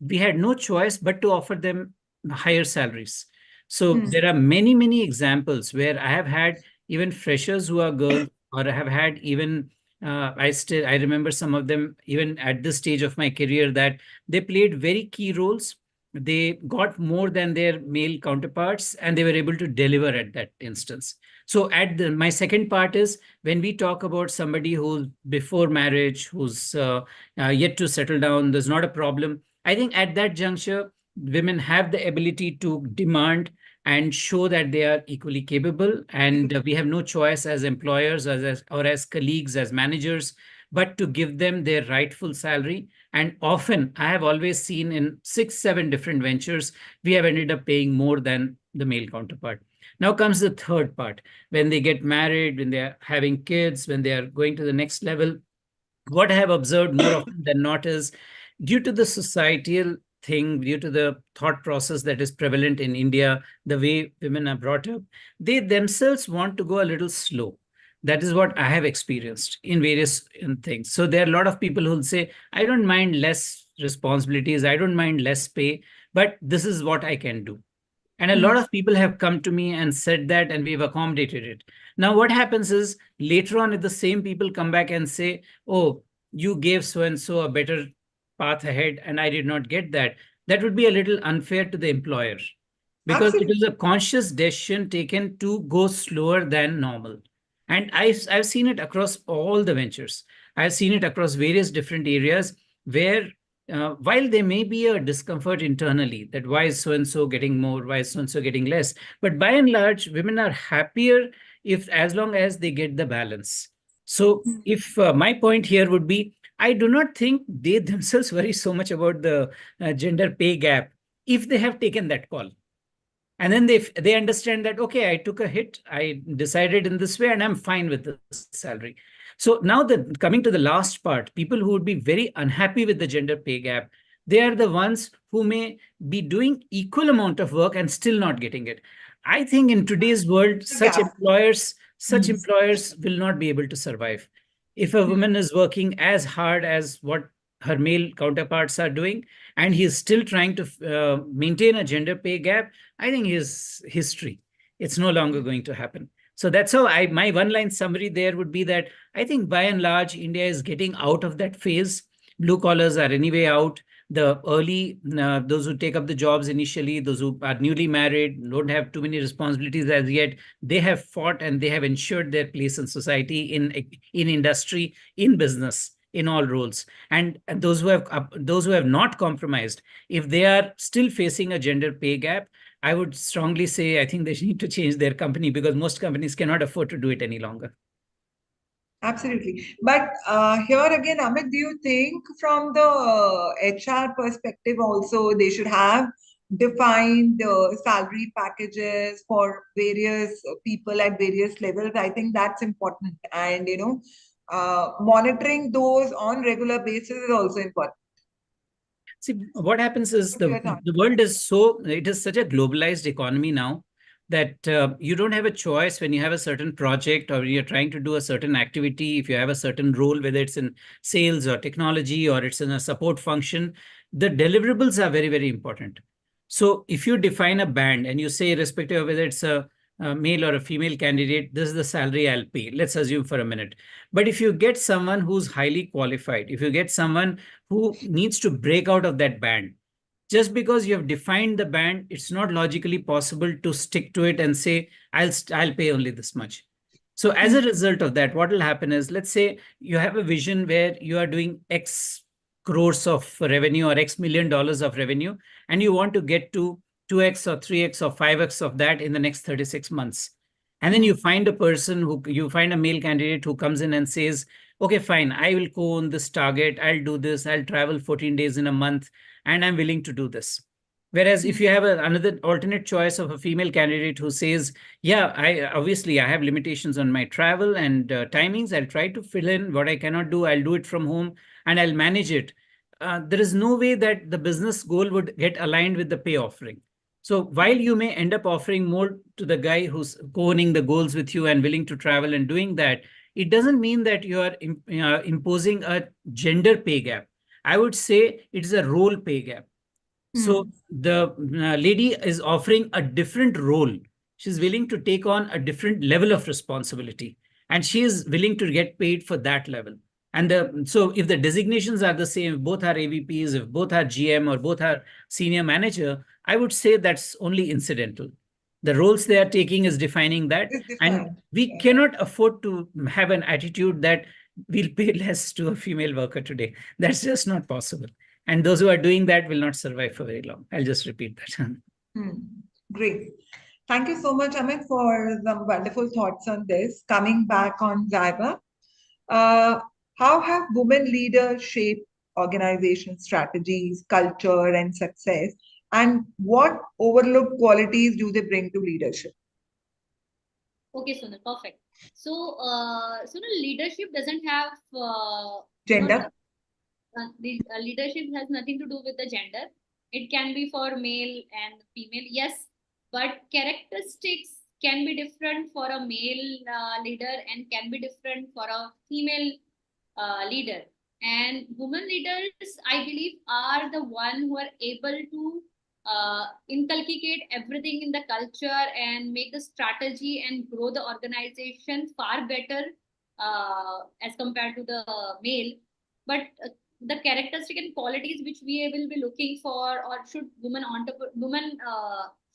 we had no choice but to offer them higher salaries. So there are many, many examples where I have had even freshers who are girls, or I have had even, I remember some of them even at this stage of my career, that they played very key roles. They got more than their male counterparts, and they were able to deliver at that instance. So my second part is, when we talk about somebody who's before marriage, who's yet to settle down, there's not a problem. I think at that juncture, women have the ability to demand and show that they are equally capable. And we have no choice as employers, or as colleagues, as managers, but to give them their rightful salary And often, I have always seen in 6, 7 different ventures, we have ended up paying more than the male counterpart. Now comes the third part. When they get married, when they are having kids, when they are going to the next level, what I have observed more often than not is due to the societal thing, due to the thought process that is prevalent in India, the way women are brought up, they themselves want to go a little slow. That is what I have experienced in various things. So there are a lot of people who will say, I don't mind less responsibilities, I don't mind less pay, but this is what I can do. And a lot of people have come to me and said that, and we've accommodated it. Now, what happens is later on, if the same people come back and say, oh, you gave so and so a better path ahead, and I did not get that, that would be a little unfair to the employer because it Absolutely. is a conscious decision taken to go slower than normal. And I've seen it across all the ventures. I've seen it across various different areas where while there may be a discomfort internally that why is so and so getting more, why is so and so getting less, but by and large, women are happier if as long as they get the balance. So, if my point here would be, I do not think they themselves worry so much about the gender pay gap if they have taken that call. And then they understand that, okay, I took a hit, I decided in this way, and I'm fine with the salary. So now coming to the last part, people who would be very unhappy with the gender pay gap, they are the ones who may be doing equal amount of work and still not getting it. I think in today's world, such Yeah. employers will not be able to survive. If a woman is working as hard as what her male counterparts are doing, and he is still trying to maintain a gender pay gap, I think his history. It's no longer going to happen. So that's how my one-line summary there would be that I think by and large, India is getting out of that phase. Blue collars are anyway out. The early, those who take up the jobs initially, those who are newly married, don't have too many responsibilities as yet, they have fought and they have ensured their place in society, in industry, in business, in all roles. And those who have not compromised, if they are still facing a gender pay gap, I would strongly say I think they need to change their company because most companies cannot afford to do it any longer. Absolutely. But here again, Amit, do you think from the HR perspective also they should have defined salary packages for various people at various levels? I think that's important. And, monitoring those on regular basis is also important. See, what happens is What your thought? the world is it is such a globalized economy now that you don't have a choice when you have a certain project or you're trying to do a certain activity. If you have a certain role, whether it's in sales or technology or it's in a support function, the deliverables are very, very important. So if you define a band and you say, irrespective of whether it's a male or a female candidate, this is the salary I'll pay. Let's assume for a minute. But if you get someone who's highly qualified, if you get someone who needs to break out of that band, just because you have defined the band, it's not logically possible to stick to it and say, I'll pay only this much. So as a result of that, what will happen is, let's say you have a vision where you are doing X crores of revenue or X $1 million of revenue, and you want to get to 2x or 3x or 5x of that in the next 36 months. And then you find a male candidate who comes in and says, okay, fine, I will co-own this target. I'll do this. I'll travel 14 days in a month, and I'm willing to do this. Whereas if you have another alternate choice of a female candidate who says, yeah, I have limitations on my travel and timings. I'll try to fill in what I cannot do. I'll do it from home and I'll manage it. There is no way that the business goal would get aligned with the pay offering. So while you may end up offering more to the guy who's co-owning the goals with you and willing to travel and doing that, it doesn't mean that you are imposing a gender pay gap. I would say it is a role pay gap. So the lady is offering a different role. She's willing to take on a different level of responsibility, and she is willing to get paid for that level. And so if the designations are the same, if both are AVPs, if both are GM or both are senior manager, I would say that's only incidental. The roles they are taking is defining that. And we cannot afford to have an attitude that we'll pay less to a female worker today. That's just not possible. And those who are doing that will not survive for very long. I'll just repeat that. Great. Thank you so much, Amit, for some wonderful thoughts on this. Coming back on Zyba, how have women leaders shaped organization strategies, culture, and success? And what overlooked qualities do they bring to leadership? Okay, Sunil, perfect. So, Sunil, leadership doesn't have Gender? leadership has nothing to do with the gender. It can be for male and female, yes, but characteristics can be different for a male leader and can be different for a female leader. And women leaders, I believe, are the one who are able to inculcate everything in the culture and make the strategy and grow the organization far better as compared to the male. But the characteristic and qualities which we will be looking for, or should women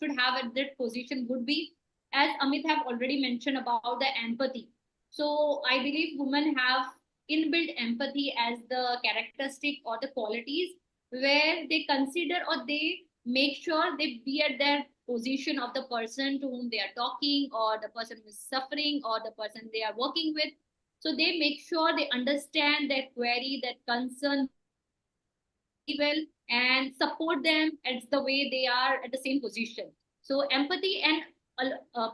should have at that position, would be, as Amit have already mentioned, about the empathy. So I believe women have inbuilt empathy as the characteristic or the qualities, where they consider or they make sure they be at their position of the person to whom they are talking, or the person who is suffering, or the person they are working with. So they make sure they understand their query, their concern well, and support them as the way they are at the same position. So empathy, and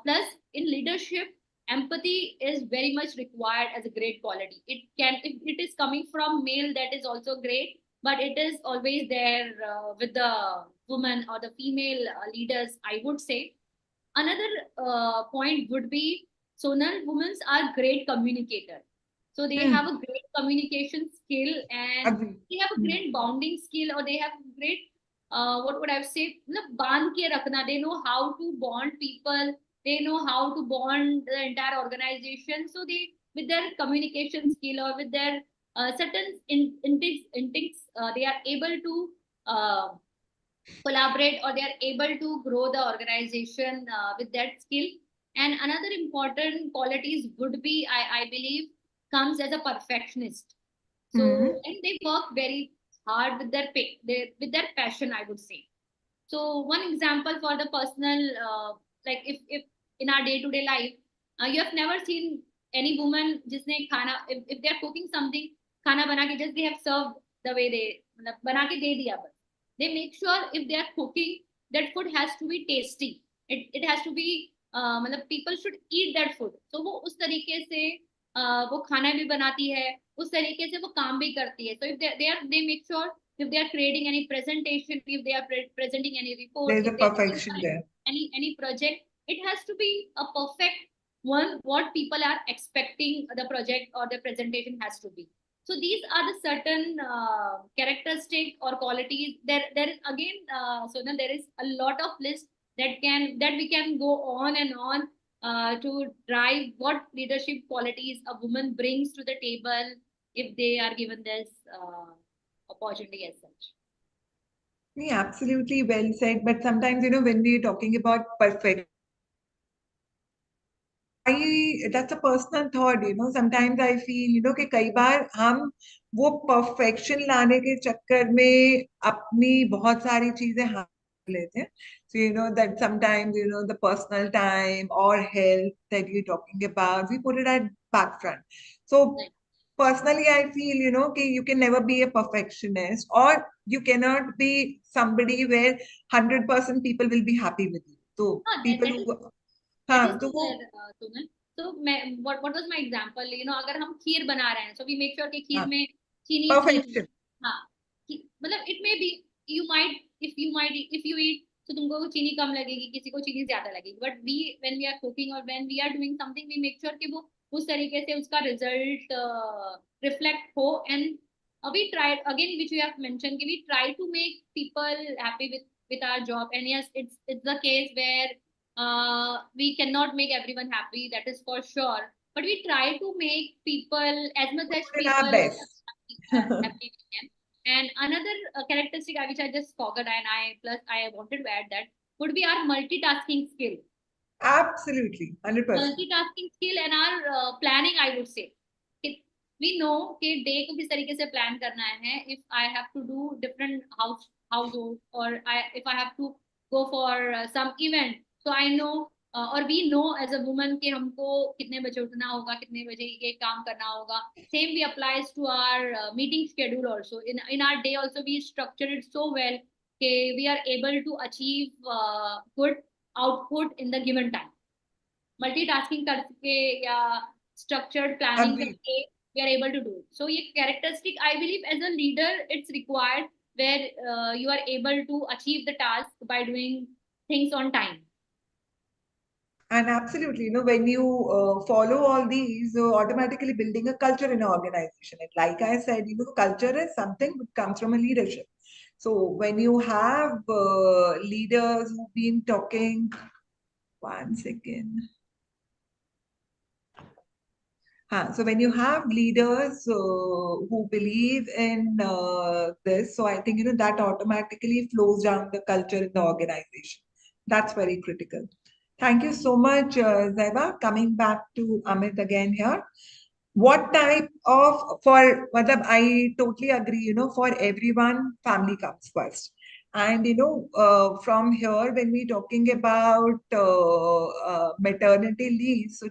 plus in leadership, empathy is very much required as a great quality. It can, if it is coming from male, that is also great, but it is always there with the woman or the female leaders, I would say. Another point would be, Sonal, women are great communicator. So they have a great communication skill, and Agree. they have a great bonding skill, or they have great, what would I say, band ke rakhna. They know how to bond people. They know how to bond the entire organization. So they, with their communication skill, or with their certain instincts, they are able to collaborate, or they are able to grow the organization with that skill. And another important qualities would be, I believe, comes as a perfectionist. So, and they work very hard with with their passion, I would say. So one example for the personal, like if in our day to day life, you have never seen any woman जिसने खाना, if they are cooking something, खाना बना के just they have served the way they, मतलब बना के दे दिया बस. They make sure if they are cooking, that food has to be tasty. It has to be, मतलब people should eat that food. So वो उस तरीके से वो खाना भी बनाती है, उस तरीके से वो काम भी करती है. So if they make sure, if they are creating any presentation, if they are presenting any report, There's a if they are perfection there. any project, it has to be a perfect one, what people are expecting the project or the presentation has to be. So these are the certain characteristic or qualities. There is again, so now there is a lot of list that we can go on and on to drive what leadership qualities a woman brings to the table if they are given this opportunity as such. Yeah, absolutely well said. But sometimes, when we're talking about perfect, that's a personal thought, sometimes I feel, कि कई बार हम वो perfection लाने के चक्कर में अपनी बहुत सारी चीजें हाथ लेते हैं. So, that sometimes, the personal time or health that you're talking about, we put it at back front. So, personally, I feel, कि you can never be a perfectionist, or you cannot be somebody where 100% people will be happy with you. So, people who, that is तो वो there, Sunil. So what was my example? अगर हम खीर बना रहे हैं, so we make sure कि खीर में चीनी perfection. हाँ, मतलब it may be you might if you eat, so तुमको चीनी कम लगेगी, किसी को चीनी ज्यादा लगेगी. But when we are cooking or when we are doing something, we make sure कि वो उस तरीके से उसका result reflect हो. And we tried again, which we have mentioned, we try to make people happy with our job. And yes, it's the case where we cannot make everyone happy, that is for sure. But we try to make people, as much as Put in our people best. happy we can. And another characteristic which I just forgot, and I wanted to add that, would be our multitasking skill. Absolutely, 100%. Multitasking skill and our planning, I would say. We know कि day को किस तरीके से plan करना है. If I have to do different household, or if I have to go for some event, so I know और we know as a woman कि हमको कितने बजे उठना होगा, कितने बजे ये काम करना होगा. Same we applies to our meeting schedule also. In our day also we structure it so well कि we are able to achieve good output in the given time. Multitasking करके या structured planning Agreed. करके we are able to do it. So ये characteristic I believe as a leader it's required where you are able to achieve the task by doing things on time. And absolutely, when you follow all these, you're automatically building a culture in an organization. And like I said, culture is something that comes from a leadership. So when you have leaders who've been talking, one second. So when you have leaders who believe in this, so I think that automatically flows down the culture in the organization. That's very critical. Thank you so much, Zaiba. Coming back to Amit again here. What type of I totally agree, for everyone, family comes first. And from here, when we're talking about maternity leave, so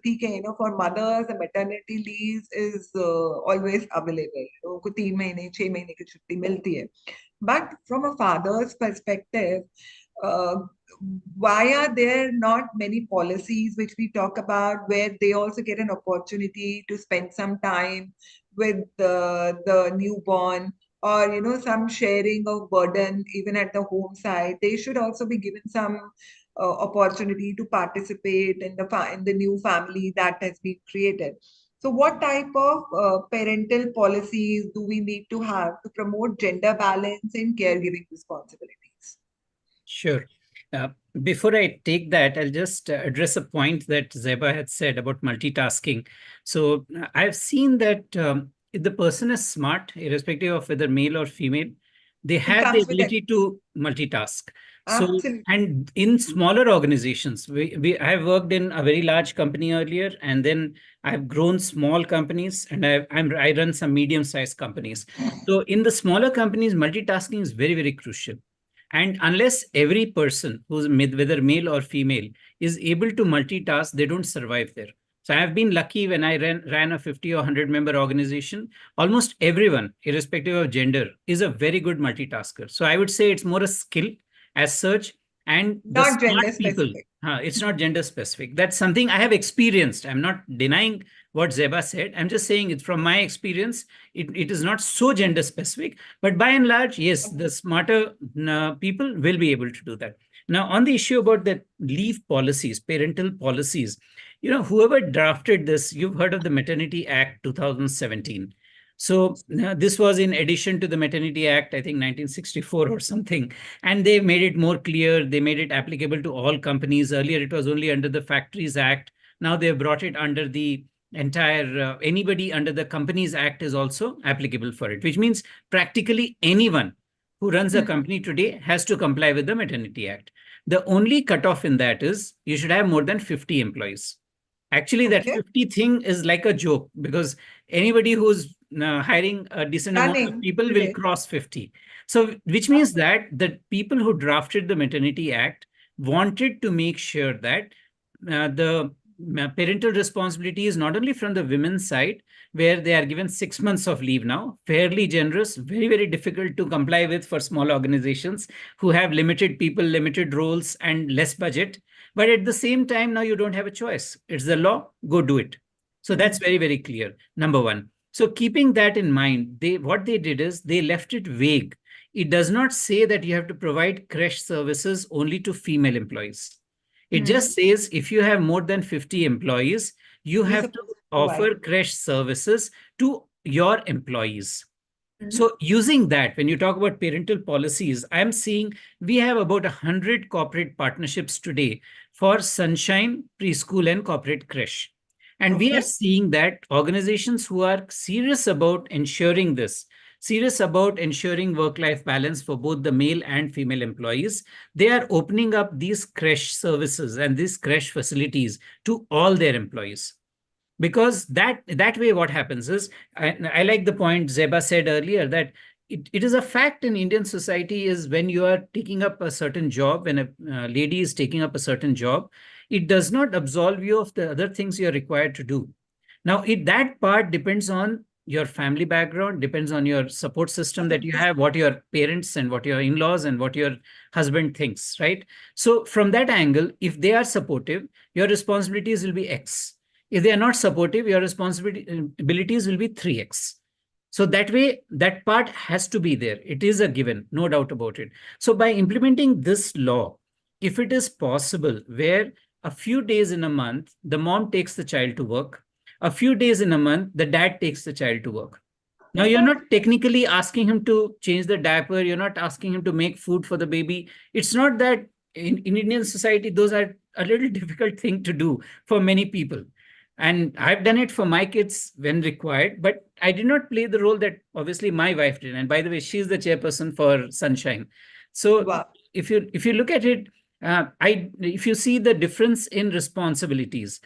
for mothers, the maternity leave is always available. उनको 3 महीने 6 महीने की छुट्टी मिलती है. But from a father's perspective, uh, why are there not many policies which we talk about where they also get an opportunity to spend some time with the newborn, or some sharing of burden even at the home side? They should also be given some opportunity to participate in the new family that has been created. So what type of parental policies do we need to have to promote gender balance in caregiving responsibilities? Sure. Before I take that, I'll just address a point that Zeba had said about multitasking. So I've seen that if the person is smart, irrespective of whether male or female, they have the comes with ability to multitask. So, Absolutely. and in smaller organizations, I've worked in a very large company earlier, and then I've grown small companies, and I run some medium-sized companies. So in the smaller companies, multitasking is very, very crucial. And unless every person who's whether male or female is able to multitask, they don't survive there. So I've been lucky when I ran a 50 or 100 member organization. Almost everyone, irrespective of gender, is a very good multitasker. So I would say it's more a skill as such, and the Not gender smart people. specific. It's not gender specific. That's something I have experienced. I'm not denying what Zeba said. I'm just saying it from my experience. It is not so gender specific, but by and large, yes, the smarter people will be able to do that. Now, on the issue about the leave policies, parental policies, whoever drafted this, you've heard of the Maternity Act 2017. So this was in addition to the Maternity Act, I think 1964 or something, and they made it more clear. They made it applicable to all companies. Earlier, it was only under the Factories Act. Now they've brought it under the entire, anybody under the Companies Act is also applicable for it, which means practically anyone who runs a company today has to comply with the Maternity Act. The only cutoff in that is you should have more than 50 employees. Actually, that 50 thing is like a joke, because anybody who's hiring a decent amount of people will cross 50. So, which means that the people who drafted the Maternity Act wanted to make sure that the parental responsibility is not only from the women's side, where they are given 6 months of leave now, fairly generous, very, very difficult to comply with for small organizations who have limited people, limited roles, and less budget. But at the same time, now you don't have a choice. It's the law, go do it. So that's very, very clear, number one. So keeping that in mind, what they did is they left it vague. It does not say that you have to provide creche services only to female employees. It just says if you have more than 50 employees, you have to offer creche services to your employees. So using that, when you talk about parental policies, I'm seeing we have about 100 corporate partnerships today for Sunshine Preschool and Corporate Creche. And we are seeing that organizations who are serious about ensuring this, serious about ensuring work-life balance for both the male and female employees, they are opening up these creche services and these creche facilities to all their employees. Because that way what happens is, I like the point Zeba said earlier, that it is a fact in Indian society is when you are taking up a certain job, when a lady is taking up a certain job, it does not absolve you of the other things you are required to do. Now, that part depends on your family background, depends on your support system that you have, what your parents and what your in-laws and what your husband thinks, right? So from that angle, if they are supportive, your responsibilities will be X. If they are not supportive, your responsibilities will be 3X. So that way, that part has to be there. It is a given, no doubt about it. So by implementing this law, if it is possible, where a few days in a month, the mom takes the child to work, a few days in a month, the dad takes the child to work. Now, you're not technically asking him to change the diaper. You're not asking him to make food for the baby. It's not that in Indian society, those are a little difficult thing to do for many people. And I've done it for my kids when required, but I did not play the role that obviously my wife did. And by the way, she's the chairperson for Sunshine. So Wow. if you look at it, if you see the difference in responsibilities,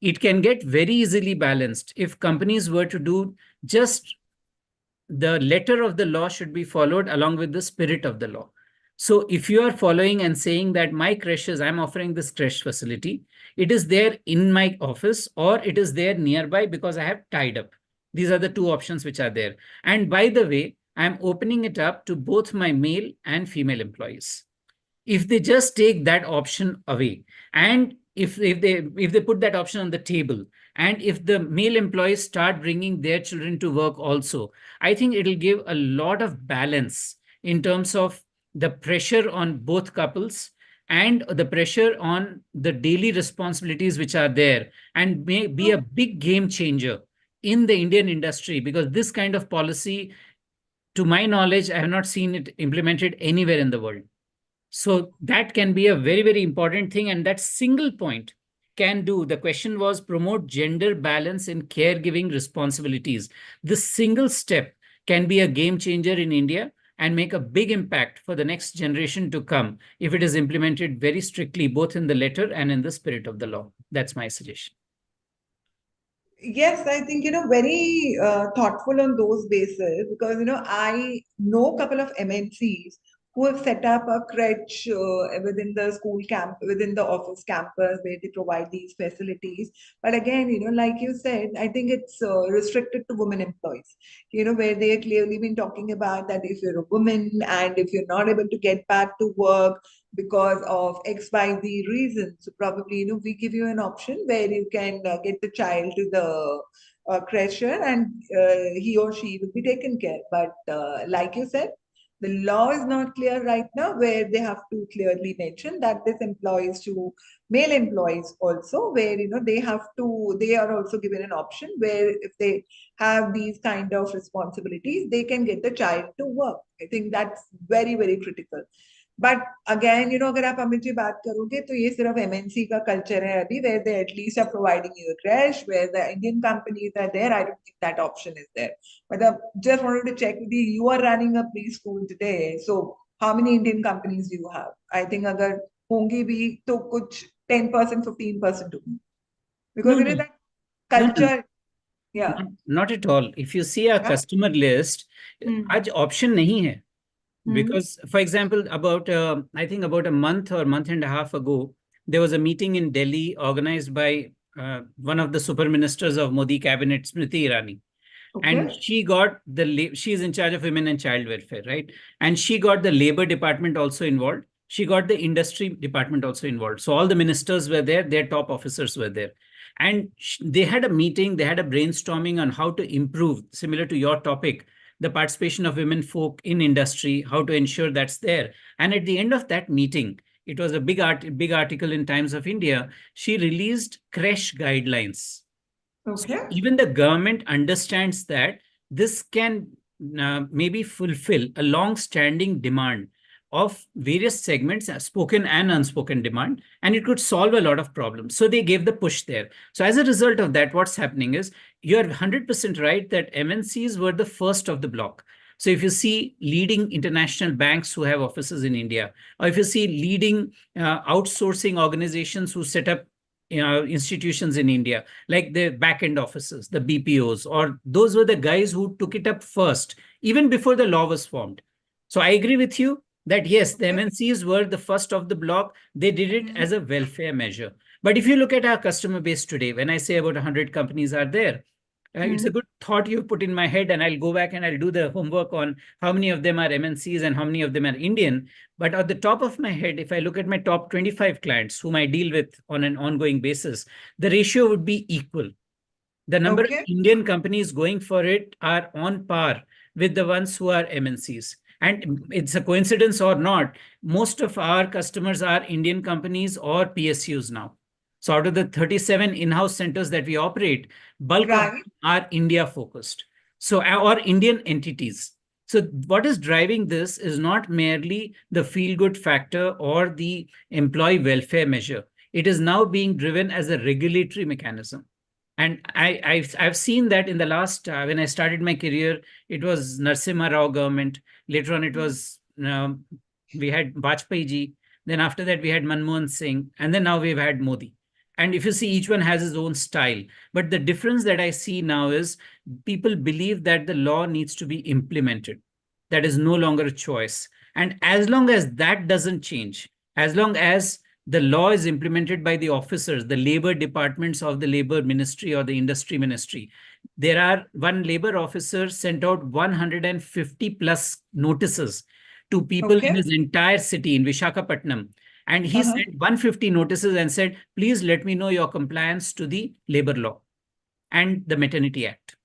it can get very easily balanced if companies were to do just the letter of the law should be followed along with the spirit of the law. So if you are following and saying that my creches, I'm offering this creche facility, it is there in my office or it is there nearby because I have tied up. These are the two options which are there. And by the way, I'm opening it up to both my male and female employees. If they just take that option away, and if they put that option on the table, and if the male employees start bringing their children to work also, I think it'll give a lot of balance in terms of the pressure on both couples and the pressure on the daily responsibilities which are there, and may be a big game changer in the Indian industry, because this kind of policy, to my knowledge, I have not seen it implemented anywhere in the world. So that can be a very, very important thing. And that single point can do, the question was promote gender balance in caregiving responsibilities. This single step can be a game changer in India and make a big impact for the next generation to come if it is implemented very strictly, both in the letter and in the spirit of the law. That's my suggestion. Yes, I think, very thoughtful on those bases because, I know a couple of MNCs who have set up a crèche within the school camp, within the office campus where they provide these facilities. But again, like you said, I think it's restricted to women employees, where they have clearly been talking about that if you're a woman and if you're not able to get back to work because of XYZ reasons, so probably, we give you an option where you can get the child to the creche and he or she will be taken care. But like you said, the law is not clear right now where they have to clearly mention that this employs to male employees also, where, they are also given an option where if they have these kind of responsibilities, they can get the child to work. I think that's very, very critical. But again अगर आप अमित जी बात करोगे तो ये सिर्फ MNC का culture है अभी where they at least are providing you a crash where the Indian companies are there. I don't think that option is there. But I just wanted to check with you. You are running a preschool today, so how many Indian companies do you have? I think अगर होंगी भी तो कुछ 10%, 15% होंगी because No, it is no. that No, no. culture. Yeah. Not at all. If you see our Yeah. customer list, आज option नहीं है. Because, for example, I think about a month or month and a half ago, there was a meeting in Delhi organized by one of the super ministers of Modi cabinet, Smriti Irani. Okay. And she got she is in charge of women and child welfare, right? And she got the labor department also involved. She got the industry department also involved. So all the ministers were there, their top officers were there. And they had a meeting, they had a brainstorming on how to improve, similar to your topic, the participation of women folk in industry, how to ensure that's there. And at the end of that meeting, it was a big article in Times of India. She released creche guidelines. Okay. So even the government understands that this can maybe fulfill a long-standing demand of various segments, spoken and unspoken demand, and it could solve a lot of problems. So they gave the push there. So as a result of that, what's happening is you're 100% right that MNCs were the first of the block. So if you see leading international banks who have offices in India, or if you see leading outsourcing organizations who set up institutions in India, like the back-end offices, the BPOs, or those were the guys who took it up first, even before the law was formed. So I agree with you that yes, the MNCs were the first of the block. They did it as a welfare measure. But if you look at our customer base today, when I say about 100 companies are there, it's a good thought you put in my head, and I'll go back and I'll do the homework on how many of them are MNCs and how many of them are Indian. But at the top of my head, if I look at my top 25 clients whom I deal with on an ongoing basis, the ratio would be equal. The number of Okay. Indian companies going for it are on par with the ones who are MNCs. And it's a coincidence or not, most of our customers are Indian companies or PSUs now. So out of the 37 in-house centers that we operate, bulk of Right. them are India focused. So, or Indian entities. So what is driving this is not merely the feel-good factor or the employee welfare measure. It is now being driven as a regulatory mechanism. And I've seen that in the last, when I started my career, it was Narasimha Rao government. Later on, it was, we had Vajpayee ji. Then after that, we had Manmohan Singh. And then now we've had Modi. And if you see, each one has his own style. But the difference that I see now is people believe that the law needs to be implemented. That is no longer a choice. And as long as that doesn't change, as long as the law is implemented by the officers, the labor departments of the labor ministry or the industry ministry. There are one labor officer sent out 150 plus notices to people in his entire city in Vishakhapatnam. And he sent 150 notices and said, please let me know your compliance to the labor law and the Maternity Act.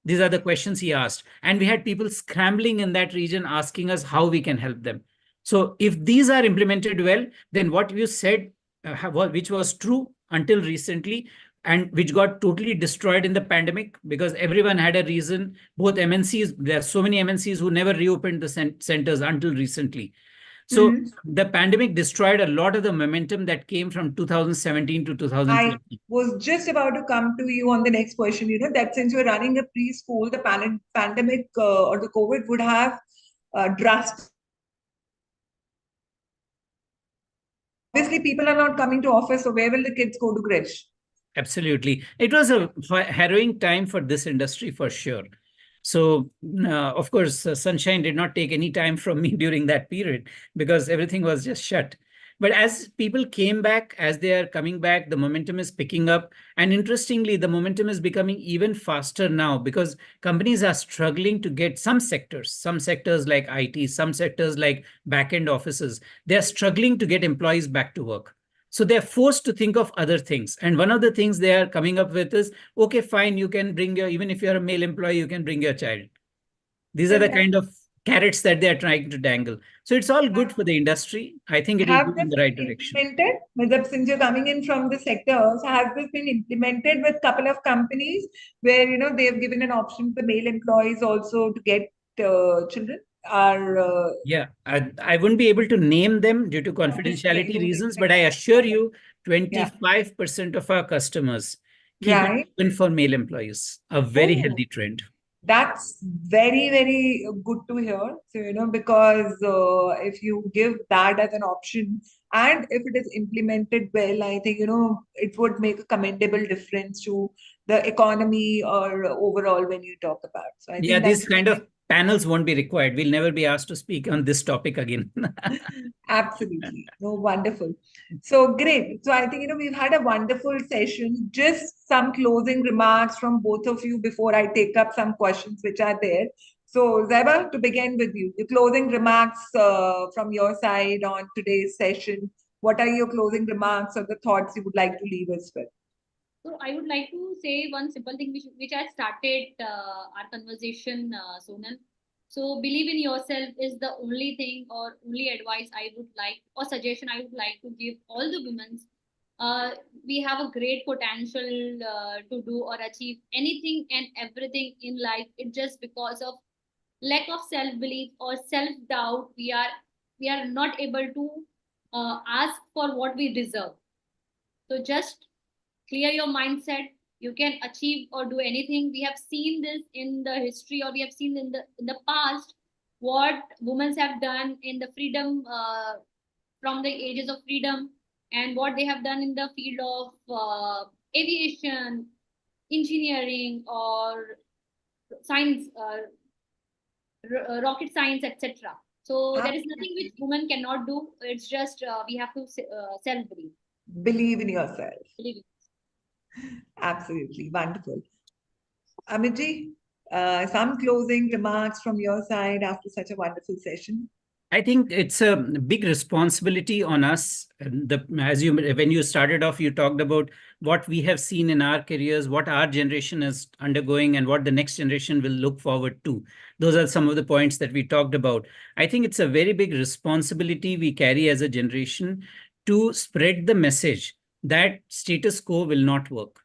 These are the questions he asked. And we had people scrambling in that region asking us how we can help them. So if these are implemented well, then what you said, which was true until recently, and which got totally destroyed in the pandemic because everyone had a reason, both MNCs, there are so many MNCs who never reopened the centers until recently. So the pandemic destroyed a lot of the momentum that came from 2017 to 2020. I was just about to come to you on the next question. You know, that since you're running a preschool, the pandemic or the COVID would have drastic. Obviously, people are not coming to office, so where will the kids go to Grish? Absolutely. It was a harrowing time for this industry for sure. So, of course, Sunshine did not take any time from me during that period because everything was just shut. But as people came back, as they are coming back, the momentum is picking up. And interestingly, the momentum is becoming even faster now because companies are struggling to get some sectors like IT, some sectors like back-end offices, they're struggling to get employees back to work. So they're forced to think of other things. And one of the things they are coming up with is, okay, fine, you can bring even if you're a male employee, you can bring your child. These are the kind of carrots that they're trying to dangle. So it's all good for the industry. I think it will go in the right direction. Implemented? Since you're coming in from the sectors, has this been implemented with a couple of companies where, you know, they've given an option for male employees also to get children? Yeah, I wouldn't be able to name them due to confidentiality reasons, but I assure you 25% of our customers keep it open for male employees, a very healthy trend. That's very, very good to hear. So, you know, because if you give that as an option and if it is implemented well, I think, you know, it would make a commendable difference to the economy or overall when you talk about. So I think these kind of panels won't be required. We'll never be asked to speak on this topic again. Absolutely. No, wonderful. So great. So I think, you know, we've had a wonderful session. Just some closing remarks from both of you before I take up some questions which are there. So Zeba, to begin with you, the closing remarks from your side on today's session. What are your closing remarks or the thoughts you would like to leave us with? So I would like to say one simple thing which I started our conversation, Sonal. So believe in yourself is the only thing or only advice I would like or suggestion I would like to give all the women. We have a great potential to do or achieve anything and everything in life. It's just because of lack of self-belief or self-doubt we are not able to ask for what we deserve. So just clear your mindset. You can achieve or do anything. We have seen this in the history, or we have seen in the past what women have done in the freedom from the ages of freedom. and what they have done in the field of aviation, engineering, or science, rocket science, etc. So there is nothing which women cannot do. It's just we have to self-believe. Believe in yourself. Believe. Absolutely. Wonderful. Amitji, some closing remarks from your side after such a wonderful session? I think it's a big responsibility on us. When you started off, you talked about what we have seen in our careers, what our generation is undergoing, and what the next generation will look forward to. Those are some of the points that we talked about. I think it's a very big responsibility we carry as a generation to spread the message that status quo will not work,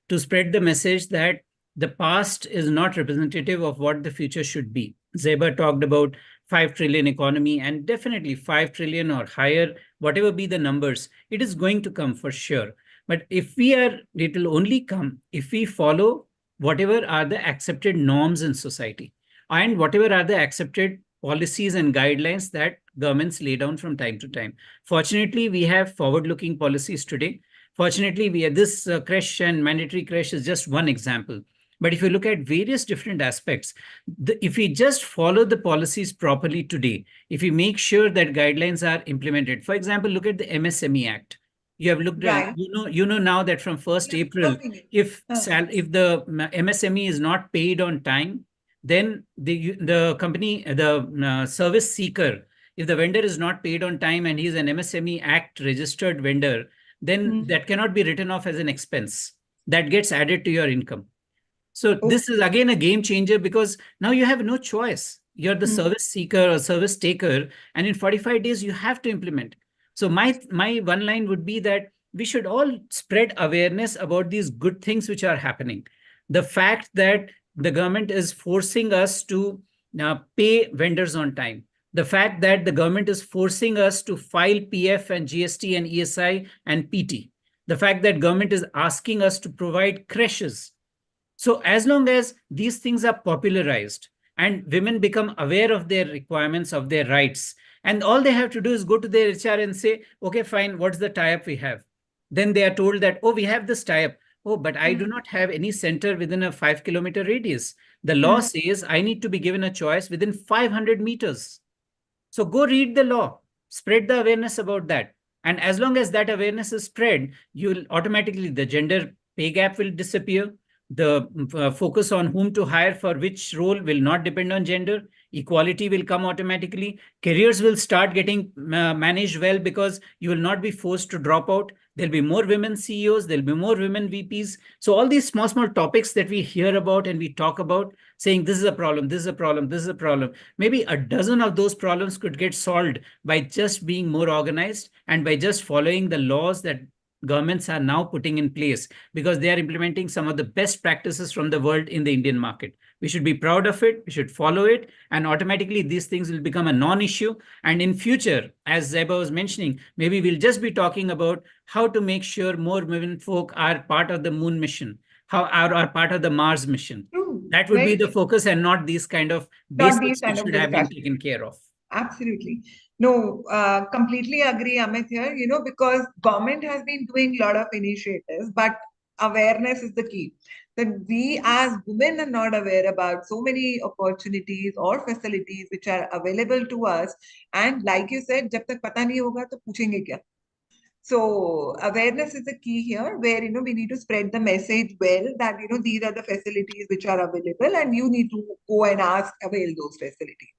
to spread the message that the past is not representative of what the future should be. Zeba talked about 5 trillion economy, and definitely 5 trillion or higher, whatever be the numbers, it is going to come for sure. But it will only come if we follow whatever are the accepted norms in society and whatever are the accepted policies and guidelines that governments lay down from time to time. Fortunately, we have forward-looking policies today. Fortunately, we have this creche and mandatory creche is just one example. But if you look at various different aspects, if we just follow the policies properly today, if we make sure that guidelines are implemented, for example, look at the MSME Act. You have looked at, Right. you know now that from 1st Yes, April, opinion. if the MSME is not paid on time, then the company, the service seeker, if the vendor is not paid on time and he is an MSME Act registered vendor, then that cannot be written off as an expense. That gets added to your income. So this is again a game changer because now you have no choice. You're the service seeker or service taker, and in 45 days you have to implement. So my one line would be that we should all spread awareness about these good things which are happening. The fact that the government is forcing us to pay vendors on time. The fact that the government is forcing us to file PF and GST and ESI and PT. The fact that government is asking us to provide creches. So as long as these things are popularized and women become aware of their requirements, of their rights, and all they have to do is go to their HR and say, okay, fine, what's the tie-up we have? Then they are told that, oh, we have this tie-up. Oh, but I do not have any center within a 5-kilometer radius. The law says I need to be given a choice within 500 meters. So go read the law, spread the awareness about that. And as long as that awareness is spread, you'll automatically, the gender pay gap will disappear. The focus on whom to hire for which role will not depend on gender. Equality will come automatically. Careers will start getting managed well because you will not be forced to drop out. There'll be more women CEOs. There'll be more women VPs. So all these small topics that we hear about and we talk about, saying this is a problem, this is a problem, this is a problem. Maybe a dozen of those problems could get solved by just being more organized and by just following the laws that governments are now putting in place, because they are implementing some of the best practices from the world in the Indian market. We should be proud of it. We should follow it. And automatically these things will become a non-issue. And in future, as Zeba was mentioning, maybe we'll just be talking about how to make sure more women folk are part of the moon mission, how are part of the Mars mission. That would be the focus and not these kind of basics which should have been taken care of. Absolutely. No, completely agree, Amit, here, because government has been doing a lot of initiatives, but awareness is the key. That we as women are not aware about so many opportunities or facilities which are available to us. And like you said, जब तक पता नहीं होगा तो पूछेंगे क्या? So awareness is the key here, where we need to spread the message well that these are the facilities which are available, and you need to go and avail those facilities.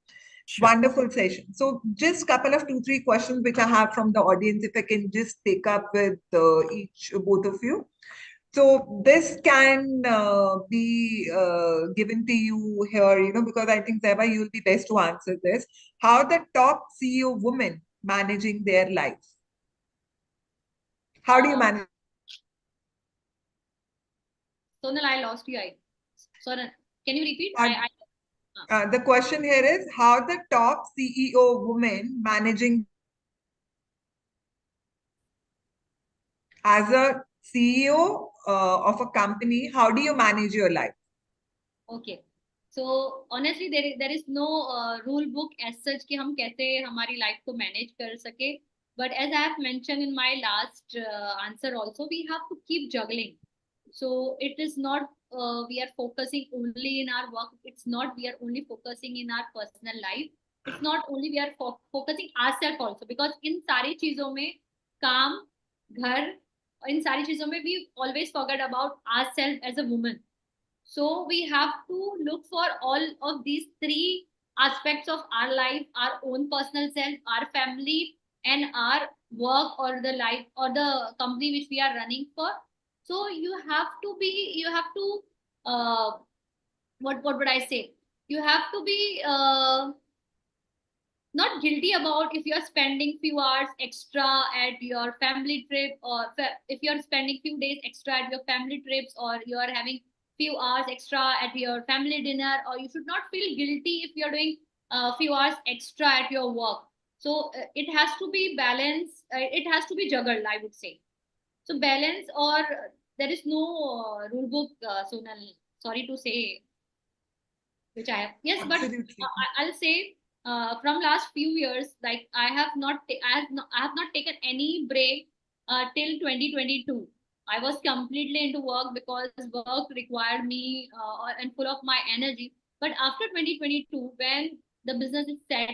Sure. Wonderful session. So just couple of 2-3 questions which I have from the audience, if I can just take up with both of you. So this can be given to you here, because I think Zeba, you'll be best to answer this. How the top CEO women managing their life? How do you manage? Sonal, I lost you. Sonal, can you repeat? The question here is how the top CEO woman managing as a CEO of a company, how do you manage your life? Okay. So honestly, there is no rule book as such कि हम कैसे हमारी life को manage कर सके. But as I have mentioned in my last answer also, we have to keep juggling. So it is not we are focusing only in our work. It's not we are only focusing in our personal life. It's not only we are focusing ourselves also, because in सारी चीजों में काम, घर, इन सारी चीजों में we always forget about ourselves as a woman. So we have to look for all of these three aspects of our life, our own personal self, our family, and our work or the life or the company which we are running for. So you have to, what would I say? You have to be not guilty about if you're spending few hours extra at your family trip, or if you're spending few days extra at your family trips, or you're having few hours extra at your family dinner, or you should not feel guilty if you're doing a few hours extra at your work. So it has to be balanced, it has to be juggled, I would say. So balance, or there is no rule book, Sonal, sorry to say, which I have. Yes, but Absolutely. I'll say from last few years, like I have not taken any break till 2022. I was completely into work because work required me and full of my energy. But after 2022, when the business is set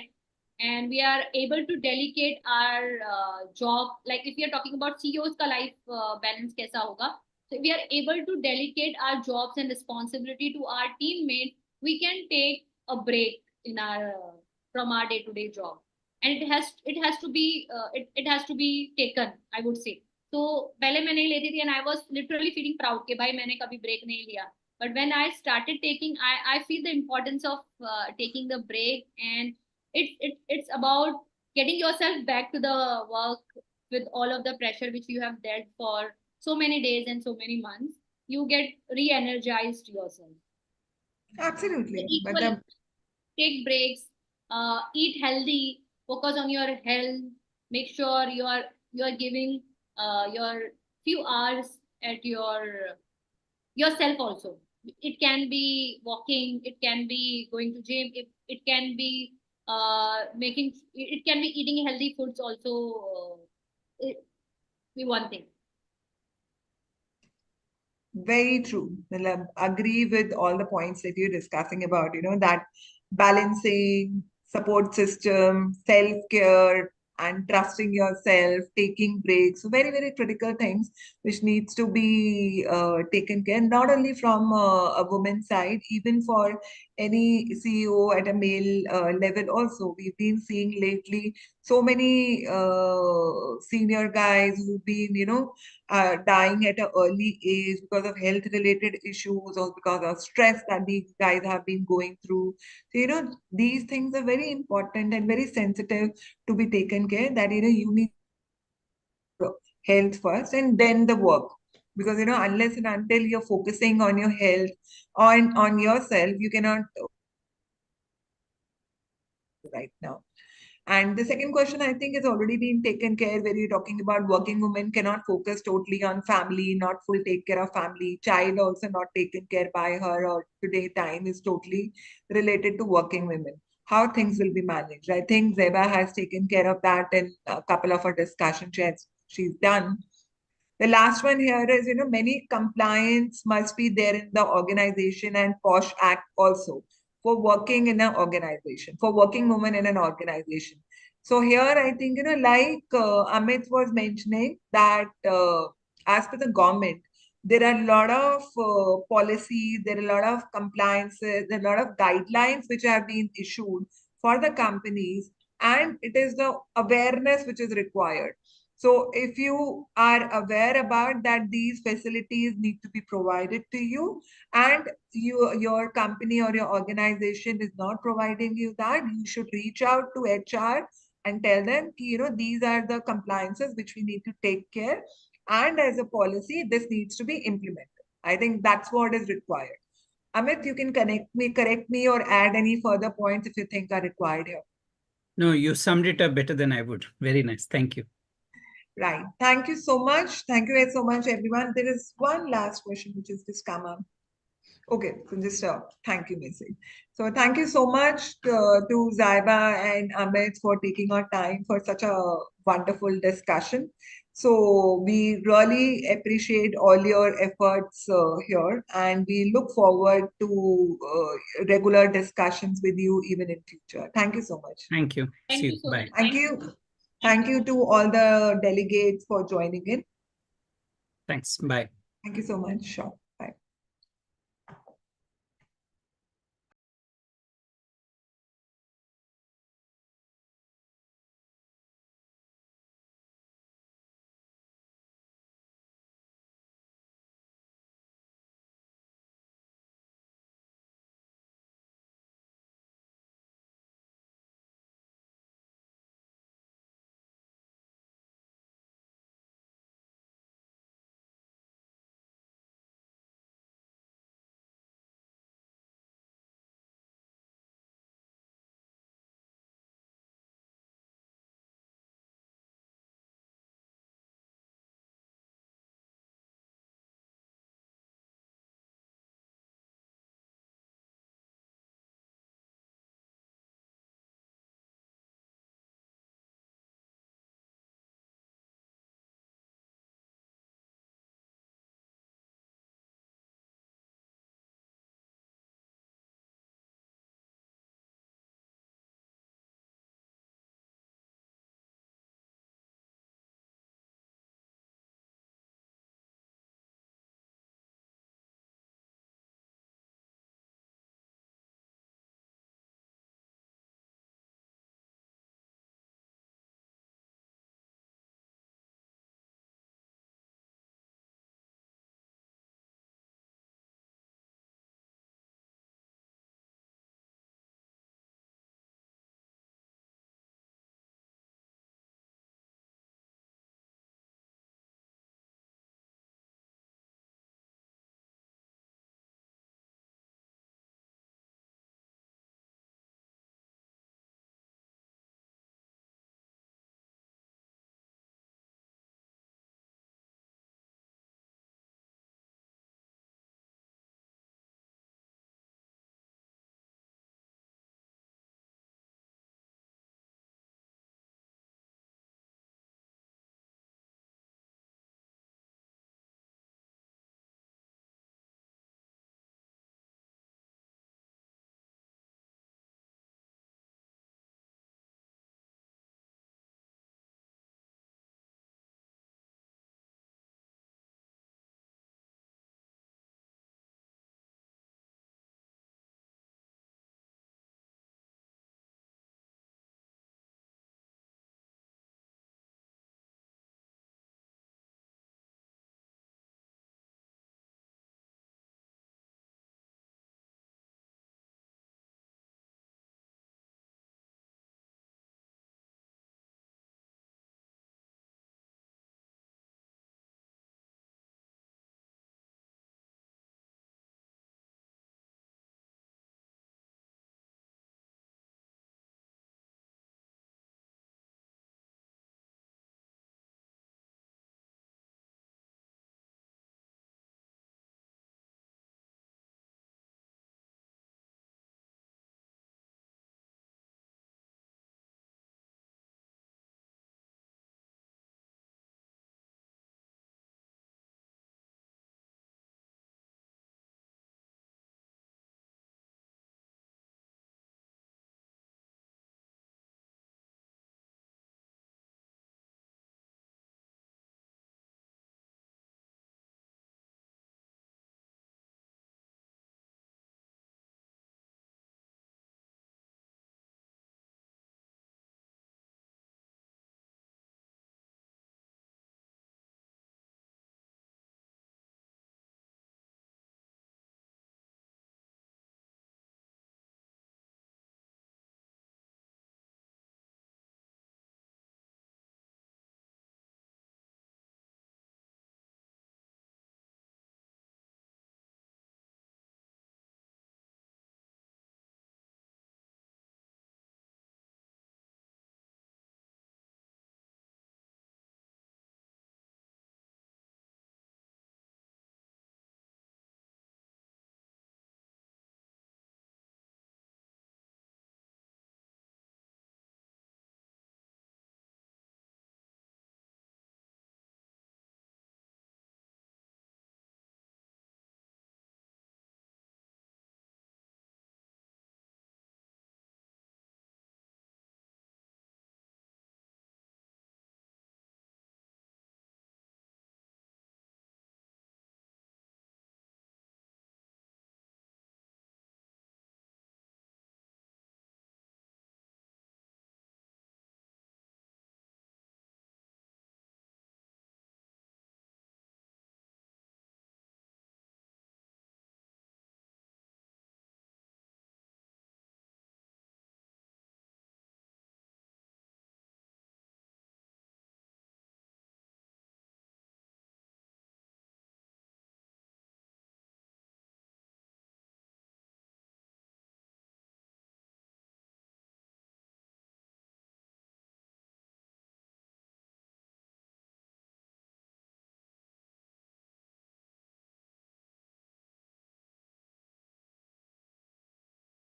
and we are able to delegate our job, like if we are talking about CEOs ka life balance kaisa hoga, so we are able to delegate our jobs and responsibility to our teammates, we can take a break in our from our day-to-day job, and it has to be it has to be taken, I would say. तो पहले मैं नहीं लेती थी and I was literally feeling proud कि भाई मैंने कभी break नहीं लिया. But when I started taking, I feel the importance of taking the break, and it's about getting yourself back to the work with all of the pressure which you have dealt for so many days and so many months. You get re-energized yourself. Absolutely. But Equal, take breaks, eat healthy, focus on your health, make sure you are giving your few hours at yourself also. It can be walking, it can be going to gym, it can be making, it can be eating healthy foods also. It be one thing. very true. Matlab, agree with all the points that you're discussing about, that balancing, support system, self-care, and trusting yourself, taking breaks. So very, very critical things which needs to be taken care, not only from a woman's side, even for any CEO at a male level also. We've been seeing lately so many senior guys who've been, dying at an early age because of health related issues or because of stress that these guys have been going through. So, these things are very important and very sensitive to be taken care, that, you need health first and then the work. Because, unless and until you're focusing on your health, on yourself, you cannot right now. And the second question, I think, has already been taken care, where you're talking about working women cannot focus totally on family, not full take care of family, child also not taken care by her, or today time is totally related to working women. How things will be managed. I think Zeba has taken care of that in a couple of her discussions she's done. The last one here is, many compliance must be there in the organization and POSH Act also for working in an organization, for working women in an organization. So here I think, like Amit was mentioning that as per the government, there are a lot of policies, there are a lot of compliances, there are a lot of guidelines which have been issued for the companies, and it is the awareness which is required. So if you are aware about that, these facilities need to be provided to you, and your company or your organization is not providing you that, you should reach out to HR and tell them, these are the compliances which we need to take care. And as a policy, this needs to be implemented. I think that's what is required. Amit, you can correct me or add any further points if you think are required here. No, you summed it up better than I would. Very nice. Thank you. Right. Thank you so much. Thank you so much, everyone. There is one last question which is just come up. Okay, so just thank you, message. So thank you so much to Zaiba and Amit for taking our time for such a wonderful discussion. So we really appreciate all your efforts here, and we look forward to regular discussions with you even in future. Thank you so much. Thank you. Thank See you you. so Bye. much. Thank you. Thank you to all the delegates for joining in. Thanks. Bye. Thank you so much. Sure.